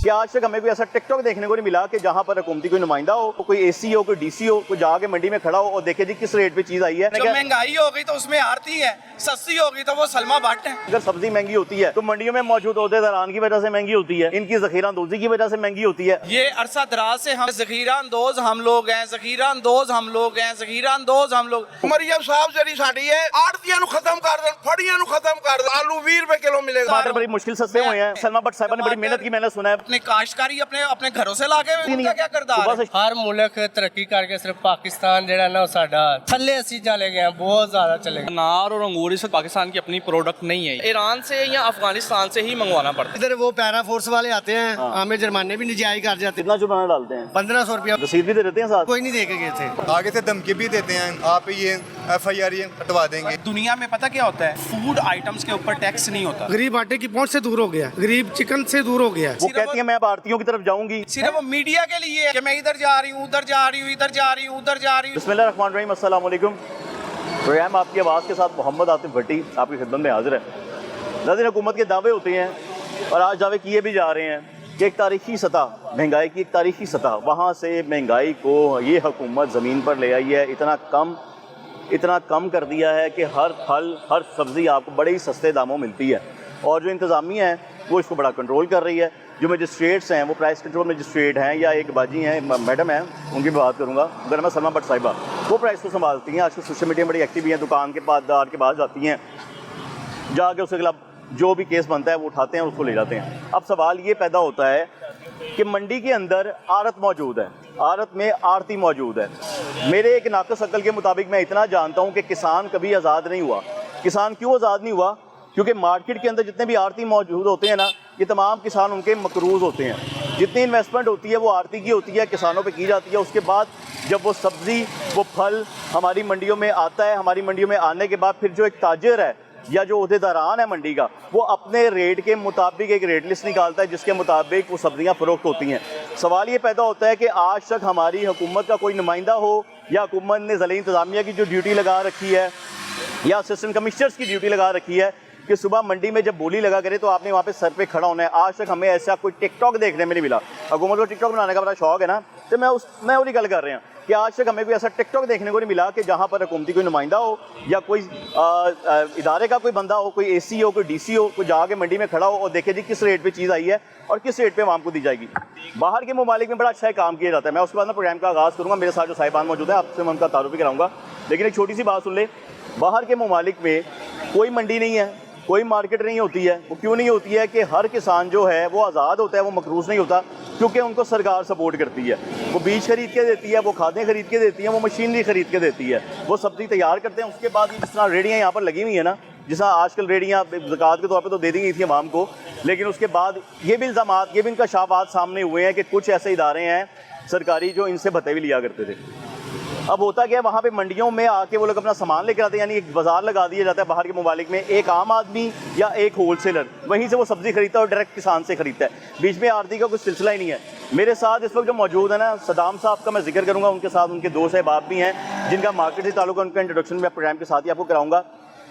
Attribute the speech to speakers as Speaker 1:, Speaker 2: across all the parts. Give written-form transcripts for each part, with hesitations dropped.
Speaker 1: कि आज तक हमें कोई ऐसा टिकटॉक देखने को नहीं मिला कि जहाँ पर हुकूमती कोई नुमाइंदा हो, कोई एसी हो, कोई डीसी हो, कोई जाके मंडी में खड़ा हो और देखे जी किस रेट पे चीज आई है।
Speaker 2: जब महंगाई हो गई तो उसमें आरती है, सस्ती हो गई तो वो सलमा भट्ट है।
Speaker 1: अगर सब्जी महंगी होती है तो मंडियों में मौजूद अहदेदारान की वजह से महंगी होती है, इनकी जखीरा अंदोजी की वजह से महंगी होती है।
Speaker 2: ये अरसा दराज से हम जखीरा अंदोज हम लोग हैं, जखीरा अंदोज हम लोग हैं, जखीरा अंदोज हम लोग।
Speaker 3: मरियम साहब जरी साडी है, आड़तियां नु खत्म कर देन, फड़ियां नु खत्म कर देन, आलू 20 रुपए किलो मिलेगा।
Speaker 1: टमाटर बड़ी मुश्किल सस्ते हुए हैं। सलमा भट्ट साहब ने बड़ी मेहनत की, मैंने सुना है।
Speaker 2: अपने काश्तकारी अपने घरों से लाके उनका क्या करदार है?
Speaker 4: हर मुल्क तरक्की करके सिर्फ पाकिस्तान जेड़ा ना साडा थल्ले असी चले गए हैं, बहुत ज्यादा चले गए।
Speaker 5: अनार और अंगूर इस पाकिस्तान की अपनी प्रोडक्ट नहीं है, ईरान से या अफगानिस्तान से ही मंगवाना पड़ता है।
Speaker 4: इधर वो पैरा फोर्स वाले आते हैं, हमें जुर्माने भी निजायज कर जाते हैं।
Speaker 1: कितना जुर्माना डालते हैं?
Speaker 4: 1500 रुपया।
Speaker 1: रसीद भी दे देते हैं साथ?
Speaker 4: कोई नहीं दे के गए थे।
Speaker 3: आगे से धमकी भी देते हैं, आप ये FIR ये हटवा देंगे।
Speaker 2: दुनिया में पता क्या होता है, फूड आइटम्स के ऊपर टैक्स नहीं होता।
Speaker 4: गरीब आटे की पहुंच से दूर हो गया, गरीब चिकन से दूर हो गया।
Speaker 1: वो कहती है मैं भारतीयों की तरफ जाऊंगी,
Speaker 2: सिर्फ मीडिया के लिए कि मैं इधर जा रही हूँ, उधर जा रही हूँ, इधर जा रही हूँ, उधर जा रही हूँ।
Speaker 1: बिस्मिल्लाहिर्रहमानिर्रहीम, अस्सलाम वालेकुम। प्रोग्राम आपकी आवाज़ के साथ मोहम्मद आतिफ भट्टी आपकी खिदमत में हाजिर है। नाज़रीन, हुकूमत के दावे होते हैं और आज दावे किए भी जा रहे हैं कि एक तारीखी सतह, महंगाई की एक तारीखी सतह, वहाँ से महंगाई को ये हुकूमत ज़मीन पर ले आई है। इतना कम कर दिया है कि हर फल हर सब्ज़ी आपको बड़े ही सस्ते दामों मिलती है और जो इंतज़ामिया है वो इसको बड़ा कंट्रोल कर रही है। जो मजिस्ट्रेट्स हैं वो प्राइस कंट्रोल मजिस्ट्रेट हैं या एक बाजी हैं, मैडम हैं, उनकी भी बात करूँगा, गर्मा सलमा भट्ट साहिबा, वो प्राइस को संभालती हैं। आजकल सोशल मीडिया में बड़ी एक्टिव हैं, दुकान के पासदार के पास जाती हैं, जाके उसके खिलाफ जो भी केस बनता है वो उठाते हैं, उसको ले जाते हैं। अब सवाल ये पैदा होता है कि मंडी के अंदर आड़त मौजूद है, आड़त में आड़ती मौजूद है। मेरे एक नाक़िस अक्ल के मुताबिक मैं इतना जानता हूँ कि किसान कभी आज़ाद नहीं हुआ। किसान क्यों आज़ाद नहीं हुआ? क्योंकि मार्केट के अंदर जितने भी आड़ती मौजूद होते हैं ना, ये तमाम किसान उनके मकरूज़ होते हैं। जितनी इन्वेस्टमेंट होती है वो आड़ती की होती है, किसानों पे की जाती है। उसके बाद जब वो सब्ज़ी वो फल हमारी मंडियों में आता है, हमारी मंडियों में आने के बाद फिर जो एक ताजर है या जो अहदेदारान है मंडी का, वो अपने रेट के मुताबिक एक रेट लिस्ट निकालता है जिसके मुताबिक वो सब्ज़ियाँ फ़रोख्त होती हैं। सवाल ये पैदा होता है कि आज तक हमारी हुकूमत का कोई नुमाइंदा हो या हुकूमत ने ज़िला इंतज़ामिया की जो ड्यूटी लगा रखी है या असिस्टेंट कमिश्नर्स की ड्यूटी लगा रखी है कि सुबह मंडी में जब बोली लगा करे तो आपने वहाँ पे सर पे खड़ा होना है। आज तक हमें ऐसा कोई टिकटॉक देखने में नहीं मिला। हुकूमत को टिकटॉक बनाने का बड़ा शौक है ना, तो मैं वही गल कर रहा हूँ कि आज तक हमें कोई ऐसा टिकटॉक देखने को नहीं मिला कि जहाँ पर हुकूमती कोई नुमाइंदा हो या कोई इदारे का कोई बंदा हो, कोई एसी हो, कोई डीसी हो, कोई जाके मंडी में खड़ा हो और देखे जी किस रेट पे चीज़ आई है और किस रेट पे आवाम को दी जाएगी। बाहर के ममालिक में बड़ा अच्छा काम किया जाता है। मैं उसके बाद में प्रोग्राम का आगाज़ करूँगा। मेरे साथ जो साहिबान मौजूद है आपसे मैं उनका तारुफ भी कराऊँगा, लेकिन एक छोटी सी बात सुन ले। बाहर के ममालिक में कोई मंडी नहीं है, कोई मार्केट नहीं होती है। वो क्यों नहीं होती है कि हर किसान जो है वो आज़ाद होता है, वो मकरूज़ नहीं होता, क्योंकि उनको सरकार सपोर्ट करती है। वो बीज खरीद के देती है, वो खादें खरीद के देती है, वो मशीनरी खरीद के देती है, वो सब्ज़ी तैयार करते हैं। उसके बाद जिस तरह रेडियाँ यहाँ पर लगी हुई है ना, जिस तरह आजकल रेडियाँ ज़कात के तौर पर तो दे दी गई थी आवाम को, लेकिन उसके बाद ये भी इल्ज़ामात, ये भी इंकशाफात सामने हुए हैं कि कुछ ऐसे इदारे हैं सरकारी जो इनसे भत्ते भी लिया करते थे। अब होता क्या है, वहाँ पे मंडियों में आके वो लोग अपना सामान लेकर आते हैं, यानी एक बाजार लगा दिया जाता है बाहर के ममालिक में। एक आम आदमी या एक होलसेलर वहीं से वो सब्ज़ी खरीदता है और डायरेक्ट किसान से खरीदता है। बीच में आरती का कुछ सिलसिला ही नहीं है। मेरे साथ इस वक्त जो मौजूद है ना, सदाम साहब का मैं जिक्र करूँगा, उनके साथ उनके दो साहबाब भी हैं जिनका मार्केट से ताल्लुक़ है। उनका इंट्रोडक्शन मैं प्रोग्राम के साथ ही आपको कराऊँगा।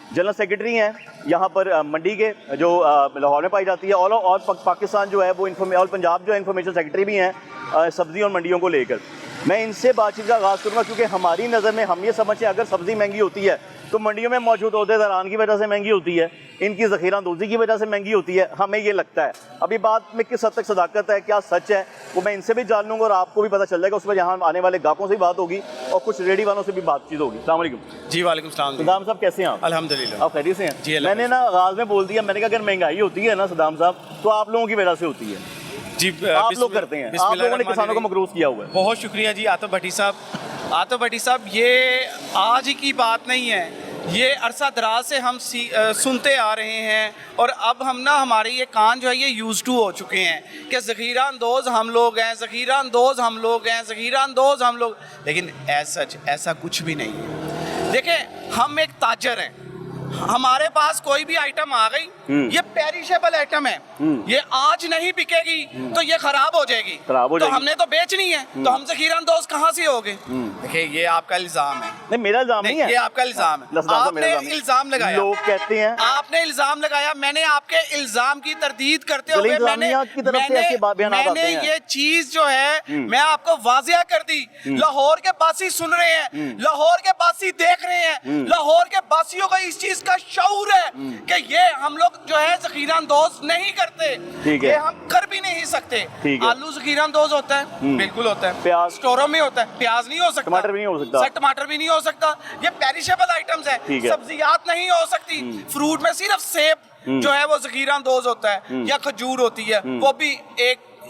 Speaker 1: जनरल सेक्रेटरी हैं यहाँ पर मंडी के, जो लाहौर में पाई जाती है, और पाकिस्तान जो है वो और पंजाब जो है इंफॉर्मेशन सेक्रेटरी भी हैं सब्ज़ी और मंडियों को लेकर। मैं इनसे बातचीत का आगाज़ करूँगा क्योंकि हमारी नज़र में हम ये समझते हैं अगर सब्ज़ी महंगी होती है तो मंडियों में मौजूद अहदेदारान की वजह से महंगी होती है, इनकी ज़ख़ीरा अंदोज़ी की वजह से महंगी होती है, हमें ये लगता है। अभी बात में किस हद तक सदाकत है, क्या सच है, वो मैं इनसे भी जान लूँगा और आपको भी पता चल जाएगा। उस पर यहाँ आने वाले गाहकों से भी बात होगी और कुछ रेडी वालों से भी बातचीत होगी। अस्सलाम वालेकुम।
Speaker 2: जी वालेकुम सलाम।
Speaker 1: सदाम साहब कैसे हैं आप?
Speaker 2: अल्हम्दुलिल्लाह।
Speaker 1: आप खैरियत से हैं?
Speaker 2: जी।
Speaker 1: मैंने ना आगाज़ में बोल दिया, मैंने कहा अगर महंगाई होती है ना सदाम साहब तो आप लोगों की वजह से होती है
Speaker 2: जी,
Speaker 1: आप लोग करते हैं, आप लोगों ने किसानों को मकरूज़ किया हुआ है।
Speaker 2: बहुत शुक्रिया जी आतिफ भट्टी साहब। आतिफ भट्टी साहब, ये आज ही की बात नहीं है, ये अरसा दराज से हम सुनते आ रहे हैं और अब हम ना, हमारे ये कान जो है ये यूज़ टू हो चुके हैं कि ज़ख़ीरा अंदोज़ हम लोग हैं, ज़ख़ीरा अंदोज़ हम लोग हैं, ज़ख़ीरा अंदोज़ हम लोग। लेकिन सच ऐसा कुछ भी नहीं है। देखें, हम एक ताजर हैं, हमारे पास कोई भी आइटम आ गई, ये पेरिशेबल आइटम है, ये आज नहीं बिकेगी तो ये खराब हो जाएगी, तो हमने तो बेचनी है, तो हम ज़ख़ीरा अंदोज़ कहाँ से होगे? देखिए ये आपका इल्जाम है।
Speaker 1: नहीं मेरा इल्जाम नहीं है,
Speaker 2: ये आपका इल्जाम है, आपने इल्जाम लगाया,
Speaker 1: लोग कहते हैं
Speaker 2: आपने इल्जाम लगाया, मैंने आपके इल्जाम की तरदीद करते हुए मैंने ये चीज जो है मैं आपको वाजिया कर दी। लाहौर के बासी सुन रहे हैं, लाहौर के बासी देख रहे हैं, लाहौर के बासियों को इस चीज का शऊर है कि ये हम लोग जो है ज़ख़ीरा अंदोज़ नहीं करते, ये हम कर भी नहीं सकते। आलू ज़ख़ीरा अंदोज़ होता है, बिल्कुल होता है,
Speaker 1: प्याज
Speaker 2: स्टोरों में होता है, प्याज नहीं हो सकता,
Speaker 1: टमाटर भी नहीं हो सकता,
Speaker 2: टमाटर भी नहीं हो सकता, ये पेरिशेबल आइटम्स है, सब्जियात नहीं हो सकती, फ्रूट में सिर्फ सेब जो है वो ज़ख़ीरा अंदोज़ होता है या खजूर होती है, वो भी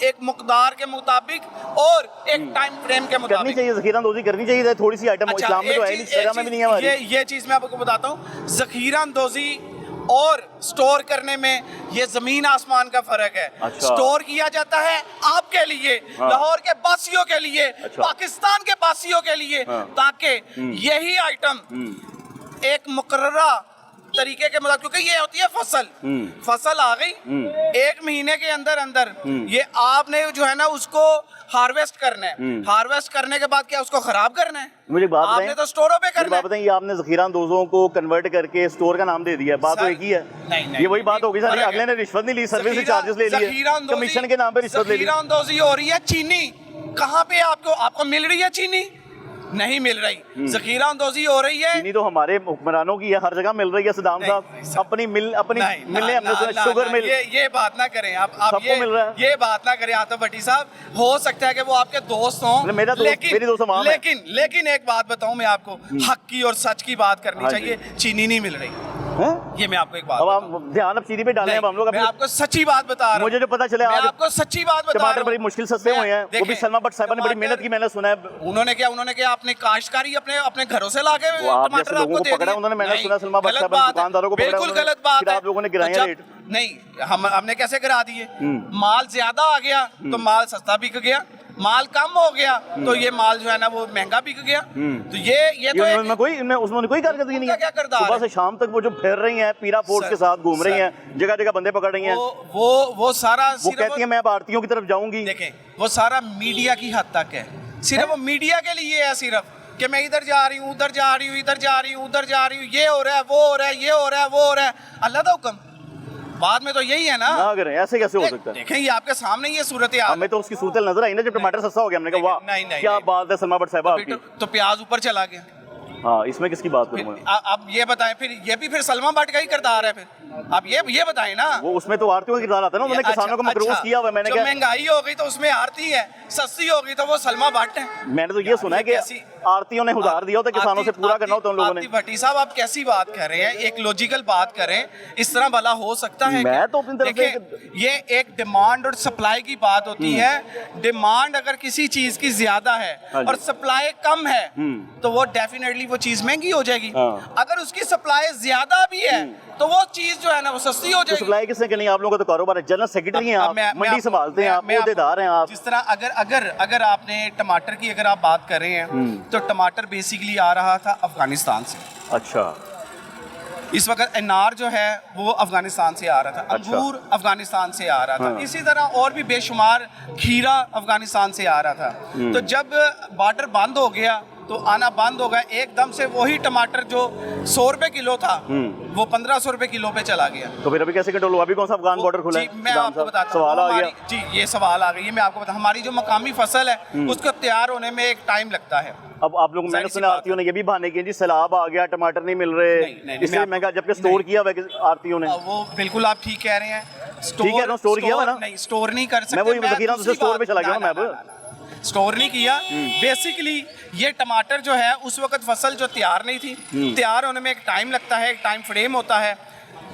Speaker 2: एक मुकदार के मुताबिक और एक टाइम फ्रेम के मुताबिक।
Speaker 1: करनी चाहिए ज़ख़ीरा अंदोज़ी, करनी चाहिए थोड़ी सी आइटम।
Speaker 2: अच्छा,
Speaker 1: इस्लाम में तो है नहीं, इस्लाम में भी नहीं है हमारी।
Speaker 2: ये चीज मैं आपको बताता हूँ, ज़ख़ीरा अंदोज़ी और स्टोर करने में ये जमीन आसमान का फर्क है।
Speaker 1: अच्छा।
Speaker 2: स्टोर किया जाता है आपके लिए, लाहौर के बासियों के लिए, पाकिस्तान के बासियों के लिए, ताकि यही आइटम एक मुकर्ररा तरीके के मतलब, क्योंकि ये होती है फसल आ गई, 1 महीने के अंदर अंदर ये आपने जो है ना उसको हार्वेस्ट करना है, हार्वेस्ट करने के बाद क्या उसको खराब करना है?
Speaker 1: मुझे बात बताएं,
Speaker 2: आपने तो स्टोरों पे करना है।
Speaker 1: बात बताएं, आपने ज़ख़ीरा अंदोज़ों को कन्वर्ट करके स्टोर का नाम दे दिया, बात तो एक ही है।
Speaker 2: नहीं,
Speaker 1: ये वही बात होगी सर, अगले ने रिश्वत नहीं ली, सर्विस से चार्जेस ले लिए, कमीशन के नाम पे रिश्वत ले ली।
Speaker 2: ज़ख़ीरा अंदोज़ी हो रही है चीनी, कहाँ पे आपको मिल रही है चीनी? नहीं मिल रही। ज़ख़ीरा अंदोज़ी हो रही है,
Speaker 1: चीनी तो हमारे हुक्मरानों की है, हर जगह मिल रही है। सदाम साहब अपनी मिलने हमने सुना, शुगर मिल,
Speaker 2: ये बात ना करें आप
Speaker 1: सबको मिल रहा है।
Speaker 2: ये बात ना करें आतिफ भट्टी साहब, हो सकता है कि वो आपके दोस्त हों,
Speaker 1: मेरा दोस्त, मेरी दोस्त तमाम है।
Speaker 2: लेकिन एक बात बताऊं मैं आपको, हक की और सच की बात करनी चाहिए, चीनी नहीं मिल रही
Speaker 1: है?
Speaker 2: ये मैं आपको एक बात,
Speaker 1: अब आप ध्यान अब चीनी पे डालें, अब हम लोग
Speaker 2: मैं आपको सच्ची बात बता रहा हूं,
Speaker 1: मुझे जो पता चले आज
Speaker 2: आपको सच्ची बात बता
Speaker 1: टमाटर बड़ी मुश्किल सस्ते हुए हैं, वो भी सलमा भट्ट साहब ने बड़ी मेहनत की, मैंने सुना है।
Speaker 2: उन्होंने क्या अपने काश्तकारी अपने घरों से लाके टमाटर आपको दे
Speaker 1: पकड़ा उन्होंने, मैंने सुना सलमा भट्ट साहब ने दुकानदारों को पकड़ा,
Speaker 2: बिल्कुल गलत बात है।
Speaker 1: आप लोगों ने गिराया रेट?
Speaker 2: नहीं, हमने कैसे गिरा दिए? माल ज्यादा आ गया तो माल सस्ता बिक गया, माल कम हो गया तो ये माल जो है ना वो महंगा बिक गया। तो ये तो
Speaker 1: उसमें कोई कारकर्दगी नहीं है।
Speaker 2: क्या किरदार
Speaker 1: सुबह से शाम तक वो जो फिर रही हैं, पीरा फोर्स के साथ घूम रही हैं, जगह जगह बंदे पकड़ रही हैं,
Speaker 2: वो सारा
Speaker 1: वो कहती है मैं अब आरतियों की तरफ जाऊंगी।
Speaker 2: देखें, वो सारा मीडिया की हद तक है, सिर्फ वो मीडिया के लिए है, सिर्फ कि मैं इधर जा रही हूँ, उधर जा रही हूँ, इधर जा रही हूँ, उधर जा रही हूँ, ये हो रहा है, वो हो रहा है, ये हो रहा है, वो हो रहा है, अल्लाह का हुक्म। बाद में तो यही है ना
Speaker 1: करें, ऐसे कैसे हो सकता है?
Speaker 2: देखें ये आपके सामने ये सूरत हाल,
Speaker 1: हमें तो उसकी सूरत नजर आई ना जब टमाटर सस्ता हो गया, हमने कहा वाह क्या बात है सलमा भट्ट साहब आपकी।
Speaker 2: तो प्याज ऊपर चला गया।
Speaker 1: हाँ, इसमें किसकी बात करूँ?
Speaker 2: अब ये बताएं, फिर ये भी फिर सलमा भट्ट का ही किरदार है, फिर आप ये बताएं ना।
Speaker 1: वो उसमें तो आरती का किरदार आता है ना, उन्होंने किसानों को मकरूज किया हुआ है। मैंने
Speaker 2: क्या महंगाई हो गई तो उसमें आरती है, सस्ती हो गई तो वो सलमा भट्ट है।
Speaker 1: मैंने तो ये सुना है कि आरतियों ने उधार दिया होता है, किसानों से पूरा करना होता है उन लोगों ने।
Speaker 2: भट्टी साहब आप कैसी बात कर रहे हैं? एक लॉजिकल बात करें, इस तरह भला हो सकता है?
Speaker 1: मैं तो अपनी तरफ
Speaker 2: से ये एक डिमांड और सप्लाई की बात होती है। डिमांड अगर किसी चीज की ज्यादा है और सप्लाई कम है तो वो डेफिनेटली वो चीज महंगी हो जाएगी। अगर उसकी सप्लाई ज्यादा भी है तो वो चीज जो है ना वो सस्ती हो जाएगी।
Speaker 1: सप्लाई किसने करनी है? आप लोगों का तो कारोबार है, जनरल सेक्रेटरी हैं आप, मंडी संभालते हैं आप, ओहदेदार हैं आप।
Speaker 2: जिस तरह अगर आपने टमाटर की अगर आप बात कर रहे हैं तो टमाटर बेसिकली आ रहा था अफगानिस्तान से।
Speaker 1: अच्छा,
Speaker 2: इस वक्त अनार जो है वो अफगानिस्तान से आ रहा था, अंगूर अफगानिस्तान से आ रहा था, इसी तरह और भी बेशुमार खीरा अफगानिस्तान से आ रहा था। तो जब बॉर्डर बंद हो गया तो आना बंद हो गया, एकदम से वही टमाटर जो 100 रुपए किलो था वो 1500 रुपए किलो पे चला गया।
Speaker 1: तो फिर अभी कैसे कंट्रोल हुआ? अभी कौन सा अफगान बॉर्डर खुला है?
Speaker 2: मैं आपको बताता हूँ,
Speaker 1: सवाल आ गया
Speaker 2: जी, ये सवाल आ गई है। मैं आपको बता, हमारी जो मकामी फसल है उसको तैयार होने में एक टाइम लगता है।
Speaker 1: अब आप लोग, मैंने सुना आरतियों ने ये भी बहाने किए जी सैलाब आ गया, टमाटर नहीं मिल रहे, इसलिए महंगा, जबकि स्टोर किया हुआ आरतियों ने।
Speaker 2: वो बिल्कुल आप ठीक कह रहे हैं,
Speaker 1: स्टोर किया हुआ ना?
Speaker 2: नहीं, स्टोर नहीं कर सकते।
Speaker 1: मैं वही ज़ख़ीरा से स्टोर पे चला गया मैं, अब
Speaker 2: स्टोर नहीं किया। बेसिकली ये टमाटर जो है उस वक्त फसल जो तैयार नहीं थी, तैयार होने में एक टाइम लगता है, एक टाइम फ्रेम होता है।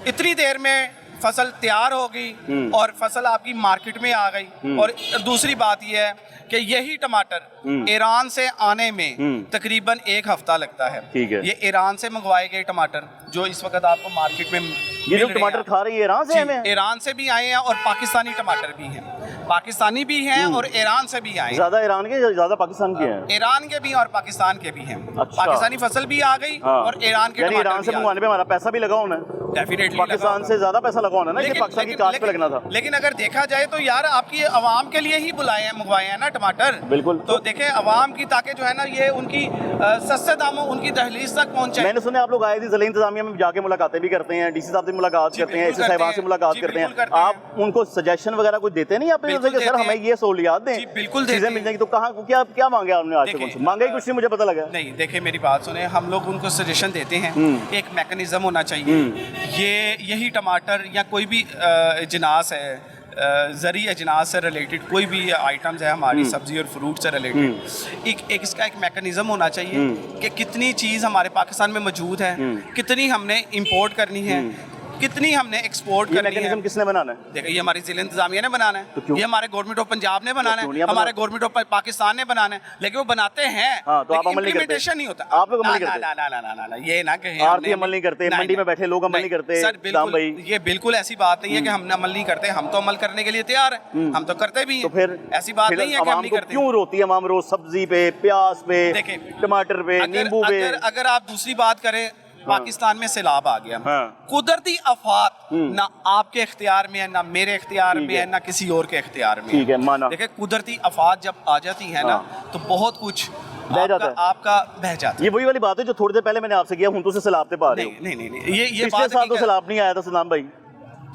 Speaker 2: इतनी देर में फसल तैयार हो गई और फसल आपकी मार्केट में आ गई। और दूसरी बात यह है कि यही टमाटर ईरान से आने में तकरीबन 1 हफ्ता लगता है। ये ईरान से मंगवाए गए टमाटर जो इस वक्त आपको मार्केट में
Speaker 1: ये जो टमाटर खा रही है ईरान से,
Speaker 2: ईरान से भी आए हैं और पाकिस्तानी टमाटर भी हैं। पाकिस्तानी भी हैं और ईरान से भी आए हैं।
Speaker 1: ज्यादा ईरान के या ज्यादा पाकिस्तान के हैं?
Speaker 2: ईरान के भी और पाकिस्तान के भी हैं।
Speaker 1: अच्छा।
Speaker 2: पाकिस्तानी फसल भी आ गई
Speaker 1: हाँ।
Speaker 2: और ईरान के
Speaker 1: यानी
Speaker 2: टमाटर
Speaker 1: ईरान से
Speaker 2: भी आ
Speaker 1: मंगवाने पे हमारा पैसा भी लगा होना है,
Speaker 2: गए। डेफिनेटली
Speaker 1: पाकिस्तान से ज्यादा पैसा लगा होना ना, कि पाकिस्तान की कास्ट पे लगना था।
Speaker 2: लेकिन अगर देखा जाए तो यार आपकी आवाम के लिए ही बुलाए हैं, मंगवाए हैं ना टमाटर।
Speaker 1: बिल्कुल।
Speaker 2: तो देखें आवाम की, ताकि जो है ना ये उनकी सस्ते दामों उनकी दहलीज तक पहुंचे।
Speaker 1: मैंने सुना आप लोग आए थे जिला इंतजामिया में जाके मुलाकातें भी करते हैं, डीसी साहब से मुलाकात
Speaker 2: जी,
Speaker 1: करते हैं,
Speaker 2: बिल्कुल
Speaker 1: एसए साहिबान
Speaker 2: करते
Speaker 1: से
Speaker 2: हैं।
Speaker 1: मुलाकात
Speaker 2: जी,
Speaker 1: करते
Speaker 2: बिल्कुल
Speaker 1: हैं,
Speaker 2: करते हैं।
Speaker 1: आप उनको सजेशन वगैरह कुछ देते नहीं अपने
Speaker 2: बिल्कुल
Speaker 1: कि सर
Speaker 2: देते
Speaker 1: हमें
Speaker 2: हैं।
Speaker 1: ये सहूलियात दें,
Speaker 2: जी, बिल्कुल
Speaker 1: चीजें
Speaker 2: देते
Speaker 1: मिल
Speaker 2: हैं।
Speaker 1: जाएंगी। तो कहाँ क्या क्या मांगे आपने आज तक
Speaker 2: देखिए,
Speaker 1: उनसे? मांगे कुछ नहीं, मुझे पता लगा।
Speaker 2: नहीं, देखिए मेरी बात सुने, हम लोग उनको सजेशन देते हैं। एक मैकेनिज्म होना चाहिए। यही टमाटर या कोई भी अजनास है, ज़री अजनास से रिलेटेड कोई भी आइटम्स है हमारी सब्जी और फ्रूट से रिलेटेड, एक इसका एक मैकेनिज्म होना चाहिए कि कितनी चीज़ हमारे पाकिस्तान में मौजूद है, कितनी हमने इंपोर्ट करनी है, कितनी हमने एक्सपोर्ट
Speaker 1: ये
Speaker 2: करनी है।
Speaker 1: मैकेनिज्म किसने बनाना है?
Speaker 2: देखिए, ये हमारी जिला इंतजामिया ने बनाना है,
Speaker 1: तो क्यों?
Speaker 2: ये हमारे गवर्नमेंट ऑफ पंजाब ने बनाना
Speaker 1: क्यों
Speaker 2: है,
Speaker 1: नहीं आप
Speaker 2: हमारे
Speaker 1: बनाते?
Speaker 2: गवर्नमेंट ऑफ पाकिस्तान ने बनाना है, लेकिन वो बनाते हैं।
Speaker 1: हाँ, तो आप
Speaker 2: लेकिन
Speaker 1: अमल नहीं करते?
Speaker 2: implementation नहीं होता।
Speaker 1: आप लोग अमल नहीं
Speaker 2: ना,
Speaker 1: करते?
Speaker 2: ना, ना, ना, ना, ना, ना, ये ना कहें
Speaker 1: आरती
Speaker 2: हमने-
Speaker 1: अमल नहीं करते,
Speaker 2: नहीं,
Speaker 1: मंडी में
Speaker 2: नहीं,
Speaker 1: बैठे लोग अमल नहीं करते,
Speaker 2: सर
Speaker 1: दाम
Speaker 2: बिल्कुल,
Speaker 1: भाई।
Speaker 2: ये बिल्कुल ऐसी बात नहीं है कि हमने अमल नहीं करते, हम तो अमल करने के लिए तैयार हैं, हम तो करते भी
Speaker 1: तो
Speaker 2: हैं।
Speaker 1: फिर
Speaker 2: ऐसी बात नहीं है कि हम
Speaker 1: आवाम
Speaker 2: नहीं
Speaker 1: को
Speaker 2: करते।
Speaker 1: क्यों रोती है आवाम रोज सब्जी पे, प्याज पे,
Speaker 2: देखिए,
Speaker 1: टमाटर पे, नींबू पे?
Speaker 2: अगर आप दूसरी बात करें, पाकिस्तान में सैलाब आ गया,
Speaker 1: हाँ।
Speaker 2: कुदरती आफात ना आपके इख्तियार में है, ना मेरे इख्तियार
Speaker 1: ठीक
Speaker 2: में
Speaker 1: है।
Speaker 2: है, ना किसी और के इख्तियार में
Speaker 1: ठीक है, माना।
Speaker 2: देखिए, कुदरती आफात जब आ जाती है ना, तो बहुत कुछ
Speaker 1: बह जाता है।
Speaker 2: आपका बह जाता है।
Speaker 1: ये वही वाली बात है जो थोड़ी देर पहले मैंने आपसे किया, हूं तो से सैलाब पे पा रहे हो।
Speaker 2: नहीं नहीं नहीं, ये
Speaker 1: पिछले
Speaker 2: बात
Speaker 1: साल तो
Speaker 2: हकीकत-
Speaker 1: सैलाब नहीं आया था सदाम भाई,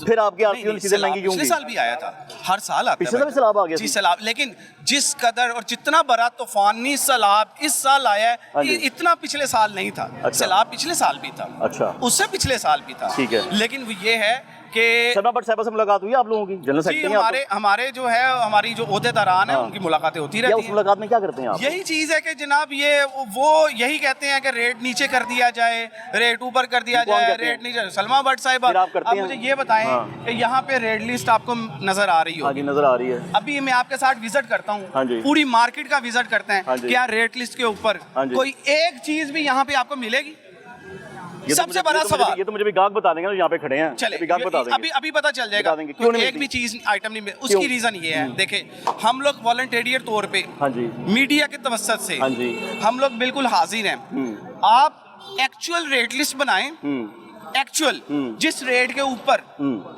Speaker 1: फिर आपकी
Speaker 2: नहीं,
Speaker 1: आरती
Speaker 2: नहीं,
Speaker 1: चीजें महंगी क्यों
Speaker 2: पिछले
Speaker 1: हुई?
Speaker 2: साल भी आया था, हर साल आता है
Speaker 1: पिछले साल
Speaker 2: भाई।
Speaker 1: भी सैलाब आ गया
Speaker 2: जी
Speaker 1: था?
Speaker 2: सैलाब, लेकिन जिस कदर और जितना बड़ा तूफानी सैलाब इस साल आया
Speaker 1: हाँ
Speaker 2: है,
Speaker 1: जी।
Speaker 2: इतना पिछले साल नहीं था।
Speaker 1: अच्छा।
Speaker 2: सैलाब पिछले साल भी था,
Speaker 1: अच्छा।
Speaker 2: उससे पिछले साल भी था।
Speaker 1: ठीक है।
Speaker 2: लेकिन वो ये है कि
Speaker 1: शर्मा भट्ट साहब से मुलाकात हुई है आप लोगों की? जनरल
Speaker 2: जी
Speaker 1: सेक्रेटरी हैं आप तो?
Speaker 2: हमारे जो है, हमारी जो ओहदेदारान है,
Speaker 1: हाँ।
Speaker 2: उनकी मुलाकातें होती
Speaker 1: या
Speaker 2: रहती
Speaker 1: उस
Speaker 2: हैं।
Speaker 1: मुलाकात में क्या करते हैं आप?
Speaker 2: यही चीज है कि जनाब ये वो यही कहते हैं कि रेट नीचे कर दिया जाए, रेट ऊपर कर दिया
Speaker 1: ये कौन
Speaker 2: जाए,
Speaker 1: कहते हैं?
Speaker 2: रेट नीचे। सलमा भट्ट साहिबा,
Speaker 1: फिर आप करते
Speaker 2: अब
Speaker 1: हैं?
Speaker 2: मुझे ये बताएं
Speaker 1: हाँ।
Speaker 2: कि यहाँ पे रेट लिस्ट आपको नजर आ रही
Speaker 1: हाँ जी,
Speaker 2: होगी।
Speaker 1: नजर आ रही है।
Speaker 2: अभी मैं आपके साथ विजिट करता
Speaker 1: हाँ जी।
Speaker 2: हूँ, पूरी मार्केट का विजिट करते
Speaker 1: हाँ
Speaker 2: हैं,
Speaker 1: जी।
Speaker 2: क्या रेट लिस्ट के ऊपर
Speaker 1: हाँ जी।
Speaker 2: कोई एक चीज भी यहाँ पे आपको मिलेगी?
Speaker 1: ये तो
Speaker 2: सबसे
Speaker 1: मुझे-
Speaker 2: बड़ा
Speaker 1: ये तो मुझे-
Speaker 2: सवाल।
Speaker 1: ये तो मुझे भी गाहक बता देंगे ना, यहाँ पे खड़े हैं।
Speaker 2: चले,
Speaker 1: अभी गाहक बता देंगे।
Speaker 2: अभी पता चल जाएगा।
Speaker 1: बता देंगे। क्यों नहीं
Speaker 2: एक भी
Speaker 1: मिलती?
Speaker 2: चीज आइटम नहीं मिल, उसकी
Speaker 1: क्यों?
Speaker 2: रीजन ये है, देखे हम लोग वॉलंटियर तौर पे
Speaker 1: हाँ जी,
Speaker 2: मीडिया के तवसत से
Speaker 1: हाँ जी।
Speaker 2: हम लोग बिल्कुल हाजिर हैं। आप एक्चुअल रेट लिस्ट बनाएं, एक्चुअल जिस रेट के ऊपर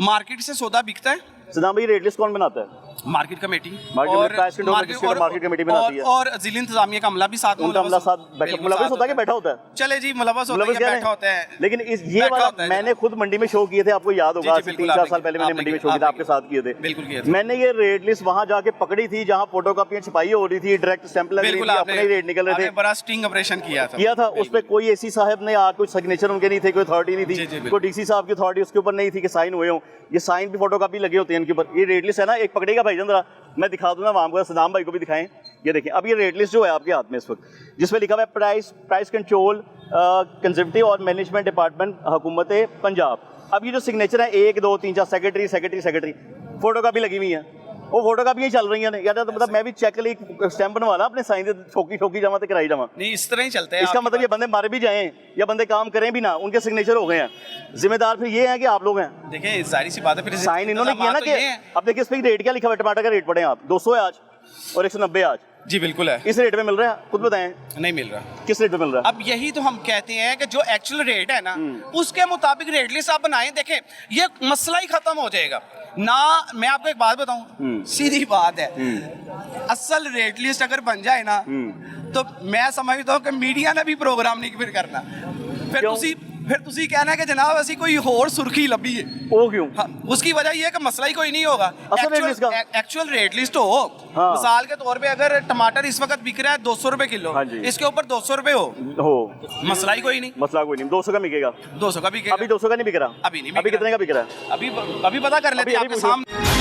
Speaker 2: मार्केट से सौदा बिकता है।
Speaker 1: सदाम भाई रेट लिस्ट कौन बनाता है?
Speaker 2: Market committee
Speaker 1: market price control district market committee बनाती है।
Speaker 2: और जिला इंतजामिया का अमला भी साथ में
Speaker 1: उनका अमला साथ
Speaker 2: बिल्कुल
Speaker 1: मुलविस
Speaker 2: साथ
Speaker 1: होता है कि बैठा होता है?
Speaker 2: चले जी, मुलविस होता है
Speaker 1: मुलविस
Speaker 2: या
Speaker 1: क्या
Speaker 2: बैठा होता है।
Speaker 1: लेकिन इस ये
Speaker 2: बैठा
Speaker 1: वाला
Speaker 2: होता है
Speaker 1: मैंने खुद मंडी में शो किए थे, आपको याद होगा,
Speaker 2: जी,
Speaker 1: आज से
Speaker 2: बिल्कुल
Speaker 1: 3-4
Speaker 2: आपने
Speaker 1: साल पहले मैंने
Speaker 2: आपने
Speaker 1: मंडी में
Speaker 2: किए,
Speaker 1: शो किया था,
Speaker 2: आपने
Speaker 1: आपके साथ किए थे।
Speaker 2: बिल्कुल किए थे।
Speaker 1: मैंने ये रेट लिस्ट वहां जाके पकड़ी थी जहां फोटो कॉपियां छपाई हो रही थी, डायरेक्ट स्टैंप लग रही
Speaker 2: बिल्कुल
Speaker 1: थी, अपने ही रेट निकल रहे
Speaker 2: आपने
Speaker 1: थे।
Speaker 2: बड़ा स्टिंग ऑपरेशन किया था
Speaker 1: उस पे कोई एसी साहब ने आ, कोई सिग्नेचर उनके नहीं थे, कोई अथॉरिटी नहीं
Speaker 2: जी,
Speaker 1: थी,
Speaker 2: बिल्कुल।
Speaker 1: कोई डीसी साहब की अथॉरिटी उसके ऊपर नहीं थी कि साइन हुए हों। ये साइन भी फोटो कॉपी लगे होते हैं इनके ऊपर। ये रेट लिस्ट है ना, एक पकड़ेगा भाई जरा, मैं दिखा दूंगा वहां को, सदाम भाई को भी दिखाएं। ये देखिए, अब ये रेट लिस्ट जो है आपके हाथ में इस वक्त, जिसमें लिखा हुआ है प्राइस कंट्रोल कंजर्वेटिव और मैनेजमेंट डिपार्टमेंट हुकूमत पंजाब। अब ये जो सिग्नेचर है 1 2 3 4 सेक्रेटरी फोटो कॉपी लगी हुई है, वो फोटो कॉपी चल रही है। या तो मतलब मैं भी चेक ली स्टैंप बनवा ला अपने साइन ठोकी जावा तो कराई जावा।
Speaker 2: नहीं, इस तरह ही चलता है।
Speaker 1: इसका
Speaker 2: आपकी
Speaker 1: मतलब ये बंदे मारे भी जाएं या बंदे काम करें भी ना, उनके सिग्नेचर हो गए हैं, जिम्मेदार फिर ये है कि आप लोग हैं।
Speaker 2: देखिए, जाहिर सी बात है, फिर
Speaker 1: साइन इन्होंने किया ना
Speaker 2: तो
Speaker 1: कि
Speaker 2: ये हैं।
Speaker 1: अब देखिए इस पे रेट क्या लिखा हुआ है, टमाटर का रेट पढ़े आप, 200 है आज और 190 आज,
Speaker 2: जी बिल्कुल है,
Speaker 1: इस रेट में मिल रहा है, खुद बताएं
Speaker 2: नहीं मिल रहा।
Speaker 1: किस रेट पे मिल रहा है?
Speaker 2: अब यही तो हम कहते हैं कि जो एक्चुअल रेट है ना, उसके मुताबिक रेट लिस्ट आप बनाएं। देखें, ये मसला ही खत्म हो जाएगा ना। मैं आपको एक बात बताऊं, सीधी बात है, असल रेट लिस्ट अगर बन जाए ना, तो मैं समझता हूं कि मीडिया ने भी प्रोग्राम नहीं फिर करना। फिर तुसी कहना है कि जनाब असी कोई होर सुर्खी लभी है।
Speaker 1: वो क्यों?
Speaker 2: हाँ, उसकी वजह ये है कि मसला ही कोई नहीं होगा।
Speaker 1: असल रेट लिस्ट का?
Speaker 2: एक्चुअल रेट लिस्ट हो।
Speaker 1: हाँ।
Speaker 2: मिसाल के तौर पे अगर टमाटर इस वक्त बिक रहा है 200 रुपए किलो,
Speaker 1: हाँ जी।
Speaker 2: इसके ऊपर 200 रुपए हो, मसला ही कोई नहीं,
Speaker 1: मसला कोई नहीं, 200 का बिकेगा।
Speaker 2: 200 का बिकेगा।
Speaker 1: अभी 200 का नहीं बिक रहा?
Speaker 2: अभी नहीं बिक
Speaker 1: अभी
Speaker 2: रहा।
Speaker 1: कितने का बिक रहा है?
Speaker 2: अभी पता कर लेते हैं
Speaker 1: अभी
Speaker 2: आपके
Speaker 1: पूछो।
Speaker 2: सामने।